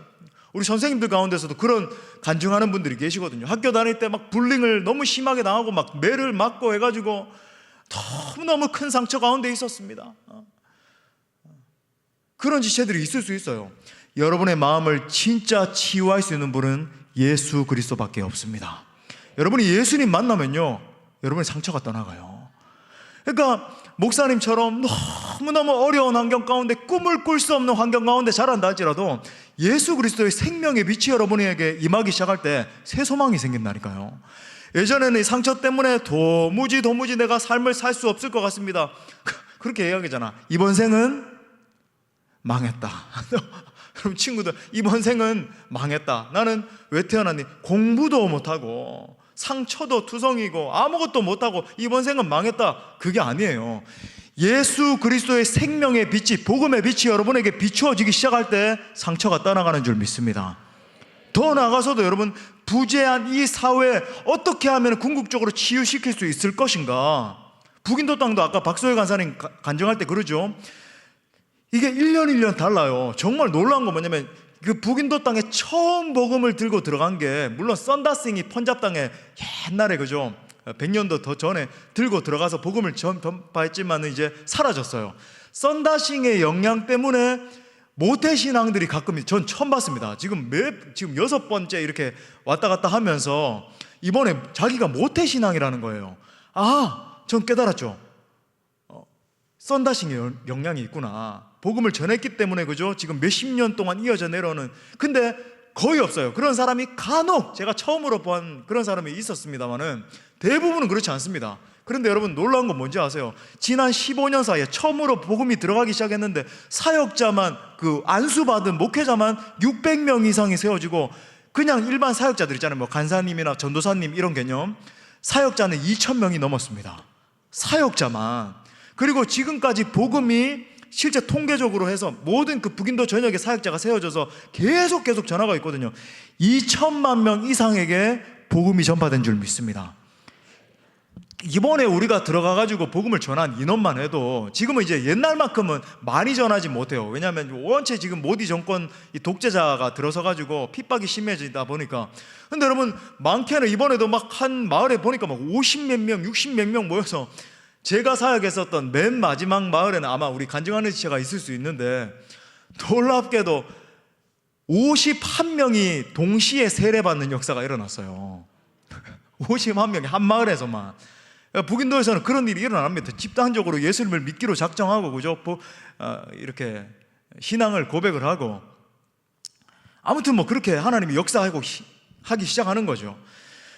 우리 선생님들 가운데서도 그런 간증하는 분들이 계시거든요. 학교 다닐 때 막 불링을 너무 심하게 당하고 막 매를 맞고 해가지고 너무너무 큰 상처 가운데 있었습니다. 그런 지체들이 있을 수 있어요. 여러분의 마음을 진짜 치유할 수 있는 분은 예수 그리스도밖에 없습니다. 여러분이 예수님 만나면요, 여러분의 상처가 떠나가요. 그러니까 목사님처럼 너무너무 어려운 환경 가운데, 꿈을 꿀 수 없는 환경 가운데 자란다 할지라도 예수 그리스도의 생명의 빛이 여러분에게 임하기 시작할 때 새 소망이 생긴다니까요. 예전에는 이 상처 때문에 도무지 내가 삶을 살 수 없을 것 같습니다. 그렇게 이야기하잖아. 이번 생은 망했다. 그럼 친구들, 이번 생은 망했다. 나는 왜 태어났니? 공부도 못하고 상처도 투성이고 아무것도 못하고 이번 생은 망했다. 그게 아니에요. 예수 그리스도의 생명의 빛이, 복음의 빛이 여러분에게 비추어지기 시작할 때 상처가 떠나가는 줄 믿습니다. 더 나아가서도 여러분, 부재한 이 사회에 어떻게 하면 궁극적으로 치유시킬 수 있을 것인가. 북인도 땅도 아까 박소혜 간사님 간증할 때 그러죠. 이게 1년 1년 달라요. 정말 놀라운 건 뭐냐면 그 북인도 땅에 처음 복음을 들고 들어간 게, 물론 썬다싱이 펀잡 땅에 옛날에 그죠, 100년도 더 전에 들고 들어가서 복음을 전파했지만 이제 사라졌어요. 썬다싱의 영향 때문에 모태신앙들이 가끔, 전 처음 봤습니다. 지금 6번째 이렇게 왔다 갔다 하면서 이번에 자기가 모태신앙이라는 거예요. 전 깨달았죠. 썬다싱의 영향이 있구나. 복음을 전했기 때문에 그죠, 지금 몇십 년 동안 이어져 내려오는. 근데 거의 없어요. 그런 사람이 간혹 제가 처음으로 본 그런 사람이 있었습니다만은 대부분은 그렇지 않습니다. 그런데 여러분, 놀라운 건 뭔지 아세요? 지난 15년 사이에 처음으로 복음이 들어가기 시작했는데 사역자만, 그 안수받은 목회자만 600명 이상이 세워지고, 그냥 일반 사역자들 있잖아요. 뭐 간사님이나 전도사님 이런 개념, 사역자는 2,000명이 넘었습니다. 사역자만. 그리고 지금까지 복음이 실제 통계적으로 해서 모든 그 북인도 전역에 사역자가 세워져서 계속 전화가 있거든요. 2천만 명 이상에게 복음이 전파된 줄 믿습니다. 이번에 우리가 들어가가지고 복음을 전한 인원만 해도 지금은 이제 옛날만큼은 많이 전하지 못해요. 왜냐하면 원체 지금 모디 정권 이 독재자가 들어서가지고 핍박이 심해지다 보니까. 근데 여러분, 많게는 이번에도 막 한 마을에 보니까 막 50몇 명, 60몇 명 모여서, 제가 사역했었던 맨 마지막 마을에는 아마 우리 간증하는 지체가 있을 수 있는데, 놀랍게도 51명이 동시에 세례받는 역사가 일어났어요. 51명이 한 마을에서만. 북인도에서는 그런 일이 일어납니다. 집단적으로 예수님을 믿기로 작정하고 그죠, 이렇게 신앙을 고백을 하고, 아무튼 뭐 그렇게 하나님이 역사하고 하기 시작하는 거죠.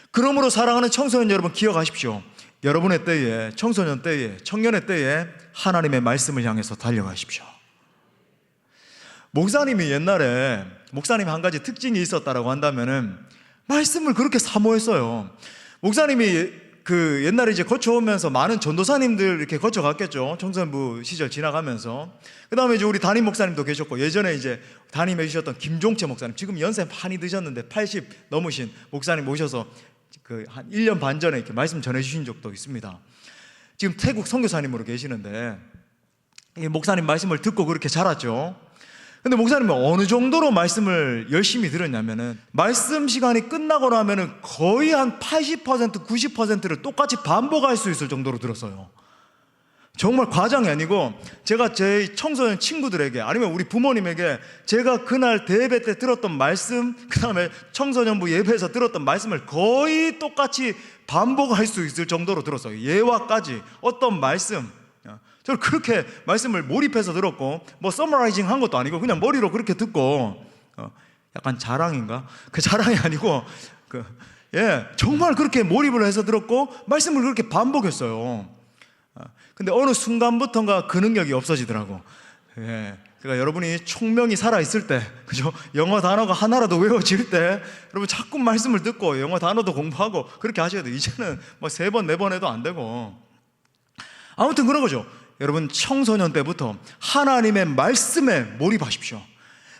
그러므로 사랑하는 청소년 여러분, 기억하십시오. 여러분의 때에, 청소년 때에, 청년의 때에 하나님의 말씀을 향해서 달려가십시오. 목사님이 옛날에, 목사님 한 가지 특징이 있었다라고 한다면은 말씀을 그렇게 사모했어요. 목사님이 그 옛날에 이제 거쳐오면서 많은 전도사님들 이렇게 거쳐갔겠죠. 청소년부 시절 지나가면서. 그 다음에 이제 우리 담임 목사님도 계셨고, 예전에 이제 담임해 주셨던 김종채 목사님, 지금 연세 많이 드셨는데 80 넘으신 목사님 모셔서 그 한 1년 반 전에 이렇게 말씀 전해 주신 적도 있습니다. 지금 태국 선교사님으로 계시는데, 이 목사님 말씀을 듣고 그렇게 자랐죠. 근데 목사님은 어느 정도로 말씀을 열심히 들었냐면은, 말씀 시간이 끝나고 나면은 거의 한 80%, 90%를 똑같이 반복할 수 있을 정도로 들었어요. 정말 과장이 아니고, 제가 제 청소년 친구들에게 아니면 우리 부모님에게 제가 그날 대예배 때 들었던 말씀, 그 다음에 청소년부 예배에서 들었던 말씀을 거의 똑같이 반복할 수 있을 정도로 들었어요. 예화까지 어떤 말씀, 저는 그렇게 말씀을 몰입해서 들었고, 뭐 서머라이징 한 것도 아니고 그냥 머리로 그렇게 듣고, 약간 자랑인가? 그 자랑이 아니고 정말 그렇게 몰입을 해서 들었고 말씀을 그렇게 반복했어요. 근데 어느 순간부터인가 그 능력이 없어지더라고. 그러니까 여러분이 총명이 살아있을 때, 그죠? 영어 단어가 하나라도 외워질 때, 여러분 자꾸 말씀을 듣고 영어 단어도 공부하고 그렇게 하셔야 돼요. 이제는 뭐 3번, 4번 해도 안 되고. 아무튼 그런 거죠. 여러분, 청소년 때부터 하나님의 말씀에 몰입하십시오.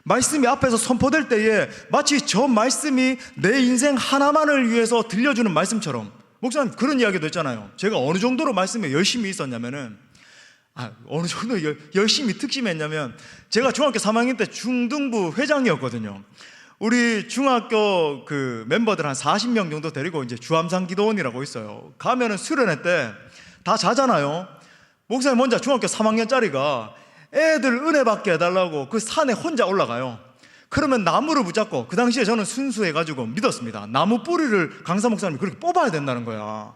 말씀이 앞에서 선포될 때에 마치 저 말씀이 내 인생 하나만을 위해서 들려주는 말씀처럼, 목사님 그런 이야기도 했잖아요. 제가 어느 정도로 말씀에 열심히 있었냐면은, 어느 정도 열심히 특심했냐면, 제가 중학교 3학년 때 중등부 회장이었거든요. 우리 중학교 그 멤버들 한 40명 정도 데리고 이제 주암산 기도원이라고 있어요. 가면은 수련회 때 다 자잖아요. 목사님 혼자 중학교 3학년짜리가 애들 은혜 받게 해달라고 그 산에 혼자 올라가요. 그러면 나무를 붙잡고, 그 당시에 저는 순수해가지고 믿었습니다. 나무 뿌리를 강사 목사님이 그렇게 뽑아야 된다는 거야.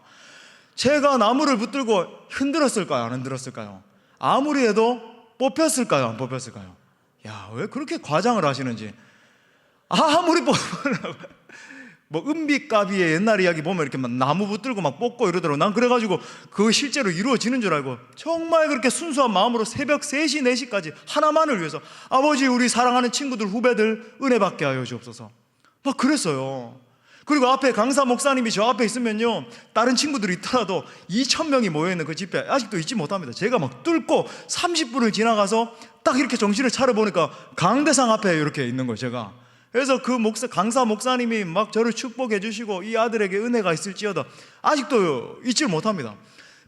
제가 나무를 붙들고 흔들었을까요? 안 흔들었을까요? 아무리 해도 뽑혔을까요? 안 뽑혔을까요? 야, 왜 그렇게 과장을 하시는지. 아무리 뽑으라고 뭐 은비가비의 옛날 이야기 보면 이렇게 막 나무 붙들고 막 뽑고 이러더라고. 난 그래가지고 그거 실제로 이루어지는 줄 알고 정말 그렇게 순수한 마음으로 새벽 3시 4시까지 하나만을 위해서 아버지 우리 사랑하는 친구들 후배들 은혜 받게 하여 주옵소서 막 그랬어요. 그리고 앞에 강사 목사님이 저 앞에 있으면요 다른 친구들이 있더라도 2,000명이 모여있는 그 집회 아직도 잊지 못합니다. 제가 막 뚫고 30분을 지나가서 딱 이렇게 정신을 차려보니까 강대상 앞에 이렇게 있는 거예요. 제가 그래서 그 강사 목사님이 막 저를 축복해 주시고 이 아들에게 은혜가 있을지어다 아직도 잊지를 못합니다.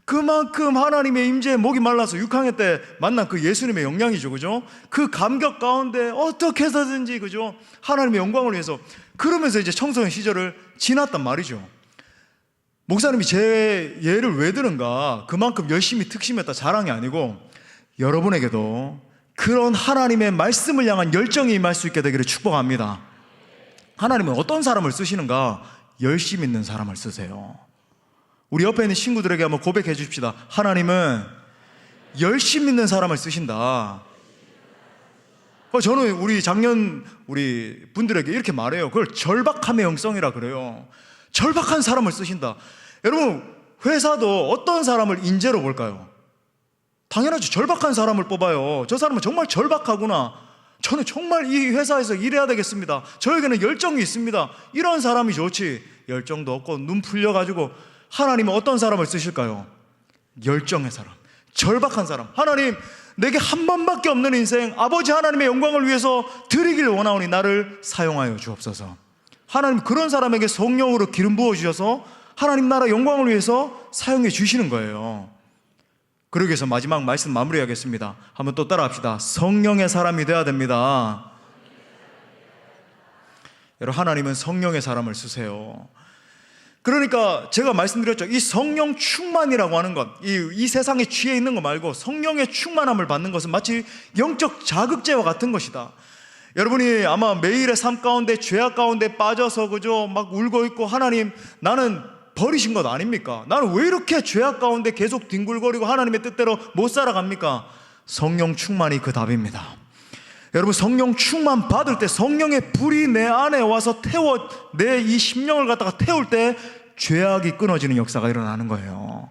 그만큼 하나님의 임재에 목이 말라서 6학년 때 만난 그 예수님의 영향이죠, 그죠? 그 감격 가운데 어떻게 해서든지, 그죠? 하나님의 영광을 위해서 그러면서 이제 청소년 시절을 지났단 말이죠. 목사님이 제 예를 왜 드는가? 그만큼 열심히 특심했다 자랑이 아니고 여러분에게도 그런 하나님의 말씀을 향한 열정이 임할 수 있게 되기를 축복합니다. 하나님은 어떤 사람을 쓰시는가? 열심 있는 사람을 쓰세요. 우리 옆에 있는 친구들에게 한번 고백해 주십시다. 하나님은 열심 있는 사람을 쓰신다. 저는 우리 작년 우리 분들에게 이렇게 말해요. 그걸 절박함의 영성이라 그래요. 절박한 사람을 쓰신다. 여러분 회사도 어떤 사람을 인재로 볼까요? 당연하죠. 절박한 사람을 뽑아요. 저 사람은 정말 절박하구나. 저는 정말 이 회사에서 일해야 되겠습니다. 저에게는 열정이 있습니다. 이런 사람이 좋지. 열정도 없고 눈 풀려가지고 하나님은 어떤 사람을 쓰실까요? 열정의 사람, 절박한 사람. 하나님 내게 한 번밖에 없는 인생 아버지 하나님의 영광을 위해서 드리길 원하오니 나를 사용하여 주옵소서. 하나님 그런 사람에게 성령으로 기름 부어주셔서 하나님 나라 영광을 위해서 사용해 주시는 거예요. 그러기 위해서 마지막 말씀 마무리하겠습니다. 한번 또 따라합시다. 성령의 사람이 돼야 됩니다. 여러분 하나님은 성령의 사람을 쓰세요. 그러니까 제가 말씀드렸죠. 이 성령 충만이라고 하는 것, 이 세상에 취해 있는 거 말고 성령의 충만함을 받는 것은 마치 영적 자극제와 같은 것이다. 여러분이 아마 매일의 삶 가운데 죄악 가운데 빠져서 그저 막 울고 있고 하나님 나는 버리신 것 아닙니까? 나는 왜 이렇게 죄악 가운데 계속 뒹굴거리고 하나님의 뜻대로 못 살아갑니까? 성령 충만이 그 답입니다. 여러분 성령 충만 받을 때 성령의 불이 내 안에 와서 태워 내 이 심령을 갖다가 태울 때 죄악이 끊어지는 역사가 일어나는 거예요.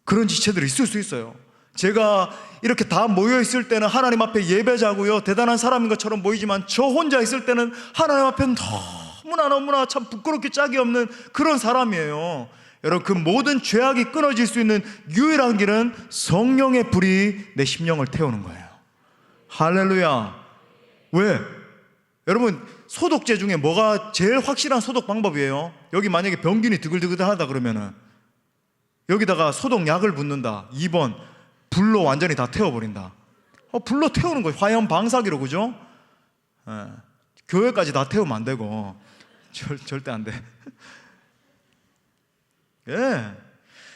그런 지체들이 있을 수 있어요. 제가 이렇게 다 모여 있을 때는 하나님 앞에 예배자고요 대단한 사람인 것처럼 보이지만 저 혼자 있을 때는 하나님 앞에 너무나 참 부끄럽게 짝이 없는 그런 사람이에요. 여러분 그 모든 죄악이 끊어질 수 있는 유일한 길은 성령의 불이 내 심령을 태우는 거예요. 할렐루야. 왜? 여러분 소독제 중에 뭐가 제일 확실한 소독 방법이에요? 여기 만약에 병균이 드글드글하다 그러면은 여기다가 소독약을 붓는다. 2번 불로 완전히 다 태워버린다. 불로 태우는 거예요. 화염 방사기로, 그죠? 교회까지 다 태우면 안 되고 절대 안 돼. 예.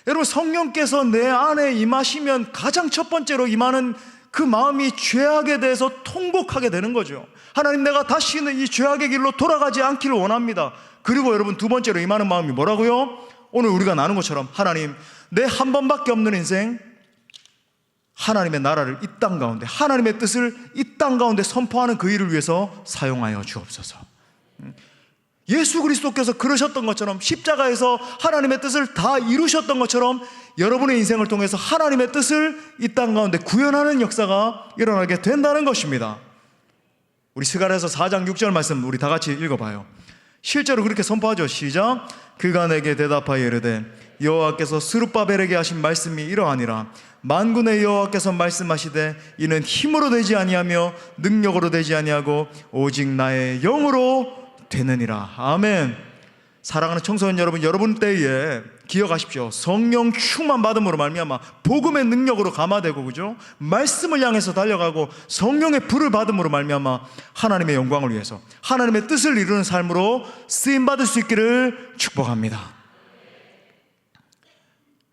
여러분 성령께서 내 안에 임하시면 가장 첫 번째로 임하는 그 마음이 죄악에 대해서 통곡하게 되는 거죠. 하나님 내가 다시는 이 죄악의 길로 돌아가지 않기를 원합니다. 그리고 여러분 두 번째로 임하는 마음이 뭐라고요? 오늘 우리가 나눈 것처럼 하나님 내 한 번밖에 없는 인생 하나님의 나라를 이 땅 가운데 하나님의 뜻을 이 땅 가운데 선포하는 그 일을 위해서 사용하여 주옵소서. 예수 그리스도께서 그러셨던 것처럼 십자가에서 하나님의 뜻을 다 이루셨던 것처럼 여러분의 인생을 통해서 하나님의 뜻을 이 땅 가운데 구현하는 역사가 일어나게 된다는 것입니다. 우리 스가랴서 4장 6절 말씀 우리 다 같이 읽어봐요. 실제로 그렇게 선포하죠. 시작. 그가 내게 대답하여 이르되 여호와께서 스룹바벨에게 하신 말씀이 이러하니라. 만군의 여호와께서 말씀하시되 이는 힘으로 되지 아니하며 능력으로 되지 아니하고 오직 나의 영으로 되느니라. 아멘. 사랑하는 청소년 여러분, 여러분 때에 기억하십시오. 성령 충만 받음으로 말미암아 복음의 능력으로 감화되고, 그죠? 말씀을 향해서 달려가고 성령의 불을 받음으로 말미암아 하나님의 영광을 위해서 하나님의 뜻을 이루는 삶으로 쓰임 받을 수 있기를 축복합니다.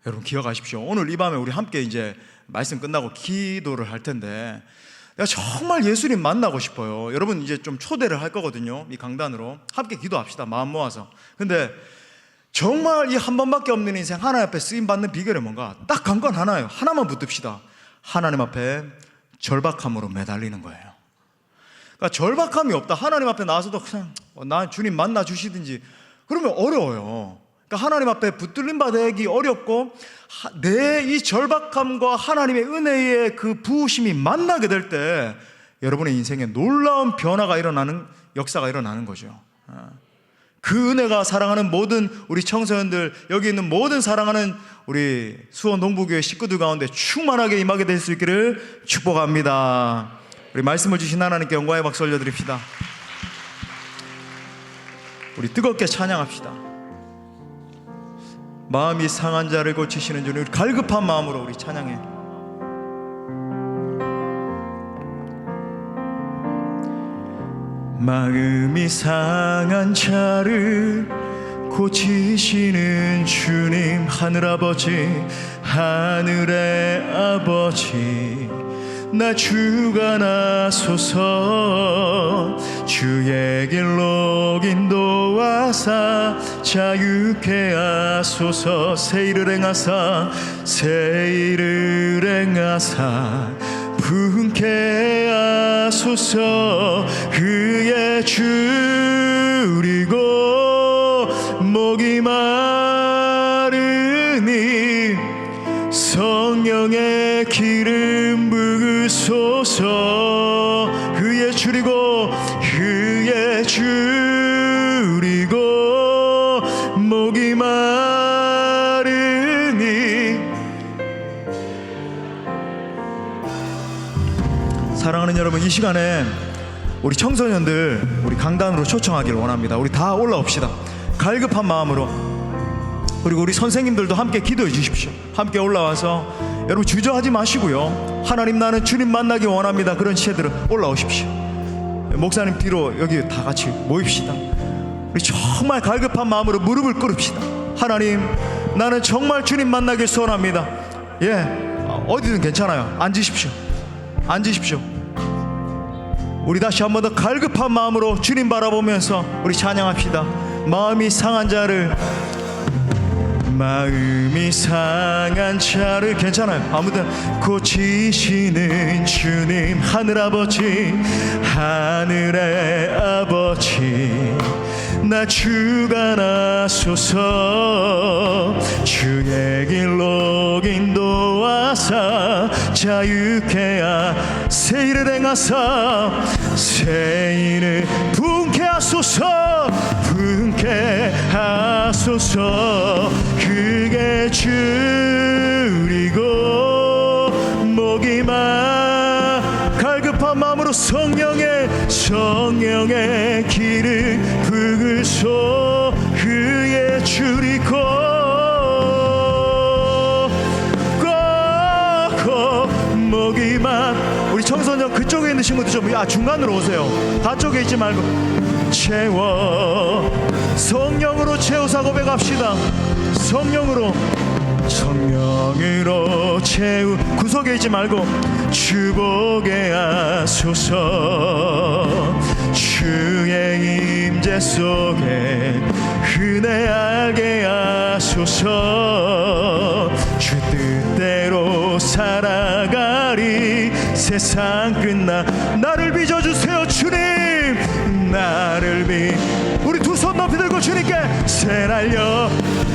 여러분 기억하십시오. 오늘 이 밤에 우리 함께 이제 말씀 끝나고 기도를 할 텐데 내가 정말 예수님 만나고 싶어요. 여러분 이제 좀 초대를 할 거거든요. 이 강단으로 함께 기도합시다. 마음 모아서. 근데 정말 이 한 번밖에 없는 인생 하나님 앞에 쓰임받는 비결이 뭔가? 딱 관건 하나예요. 하나만 붙듭시다. 하나님 앞에 절박함으로 매달리는 거예요. 그러니까 절박함이 없다. 하나님 앞에 나와서도 그냥 나 주님 만나 주시든지 그러면 어려워요. 그러니까 하나님 앞에 붙들림 받기 어렵고 내 이 절박함과 하나님의 은혜의 그 부으심이 만나게 될 때 여러분의 인생에 놀라운 변화가 일어나는 역사가 일어나는 거죠. 그 은혜가 사랑하는 모든 우리 청소년들, 여기 있는 모든 사랑하는 우리 수원 동부교회 식구들 가운데 충만하게 임하게 될 수 있기를 축복합니다. 우리 말씀을 주신 하나님께 영광의 박수 올려드립시다. 우리 뜨겁게 찬양합시다. 마음이 상한 자를 고치시는 주님, 우리 갈급한 마음으로 우리 찬양해. 마음이 상한 자를 고치시는 주님, 하늘아버지, 하늘의 아버지, 나 주가 나소서. 주의 길로 인도하사 자유케 하소서. 새 일을 행하사, 새 일을 행하사 분케 하소서. 그의 줄이고 목이 마르니 성령의 기름 부으소서. 그의 줄이고 목이 마르니. 사랑하는 여러분, 이 시간에 우리 청소년들 우리 강단으로 초청하기를 원합니다. 우리 다 올라옵시다. 갈급한 마음으로. 그리고 우리 선생님들도 함께 기도해 주십시오. 함께 올라와서 여러분 주저하지 마시고요. 하나님, 나는 주님 만나기 원합니다. 그런 지체들은 올라오십시오. 목사님 뒤로 여기 다 같이 모입시다. 우리 정말 갈급한 마음으로 무릎을 꿇읍시다. 하나님, 나는 정말 주님 만나길 소원합니다. 어디든 괜찮아요. 앉으십시오. 우리 다시 한 번 더 갈급한 마음으로 주님 바라보면서 우리 찬양합시다. 마음이 상한 자를 괜찮아요. 아무튼 고치시는 주님, 하늘아버지, 하늘의 아버지, 나 주가 나소서. 주의 길로 인도하사 자유케 하소서. 새 일을 행하사 새 일을 분케 하소서. 그게 줄이고 목이 갈급한 마음으로 성령의 길을 부으소. 그의 줄이고 목이 우리 청소년 그쪽에 있는 친구들 좀 중간으로 오세요. 다 쪽에 있지 말고 채워. 성령으로 채우사 고백합시다. 성령으로 채우. 구석에 있지 말고 주보게 하소서. 주의 임재 속에 은혜 알게 하소서. 주 뜻대로 살아가리. 세상 끝나 나를 빚어주세요. 주님, 우리 두 손 높이 들고 주님께 새 날려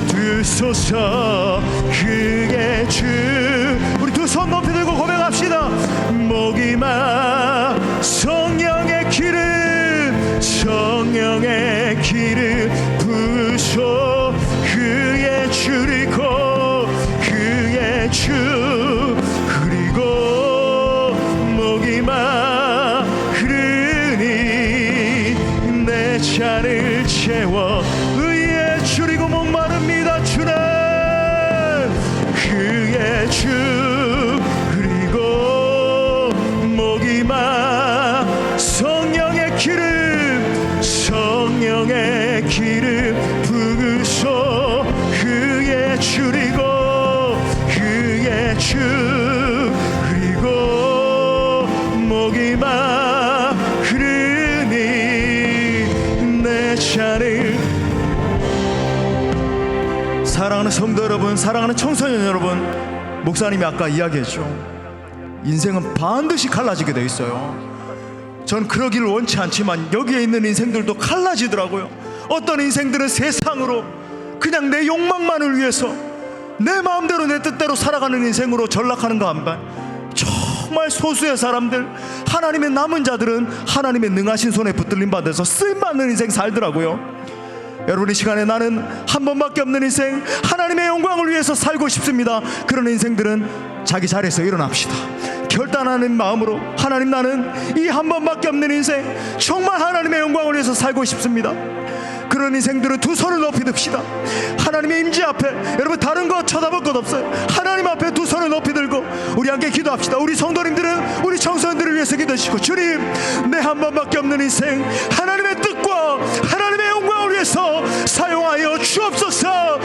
주소서. 그게 우리 두 손 높이 들고 고백합시다. 목이 성령의 기름 부으소. 그의 줄이고 그리고 목이 흐르니 내 잔을 채워. 의에 줄이고 목마릅니다. 주는 그의 그리고 목이 성령의 기름 부으소. 그의 줄이고 그리고 목이 흐르니 내 잔을. 사랑하는 성도 여러분, 사랑하는 청소년 여러분, 목사님이 아까 이야기했죠. 인생은 반드시 갈라지게 돼 있어요. 전 그러기를 원치 않지만 여기에 있는 인생들도 갈라지더라고요. 어떤 인생들은 세상으로 그냥 내 욕망만을 위해서 내 마음대로 내 뜻대로 살아가는 인생으로 전락하는가 한반, 정말 소수의 사람들, 하나님의 남은 자들은 하나님의 능하신 손에 붙들림 받아서 쓰임받는 인생 살더라고요. 여러분, 이 시간에 나는 한 번밖에 없는 인생, 하나님의 영광을 위해서 살고 싶습니다. 그런 인생들은 자기 자리에서 일어납시다. 결단하는 마음으로, 하나님, 나는 이 한 번밖에 없는 인생 정말 하나님의 영광을 위해서 살고 싶습니다. 그런 인생들은 두 손을 높이 듭시다. 하나님의 임재 앞에, 여러분 다른 거 쳐다볼 것 없어요. 하나님 앞에 두 손을 높이 들고 우리 함께 기도합시다. 우리 성도님들은 우리 청소년들을 위해서 기도하시고, 주님, 내 한 번밖에 없는 인생 하나님의 뜻과 하나님의 영광을 위해서 사용하여 주옵소서.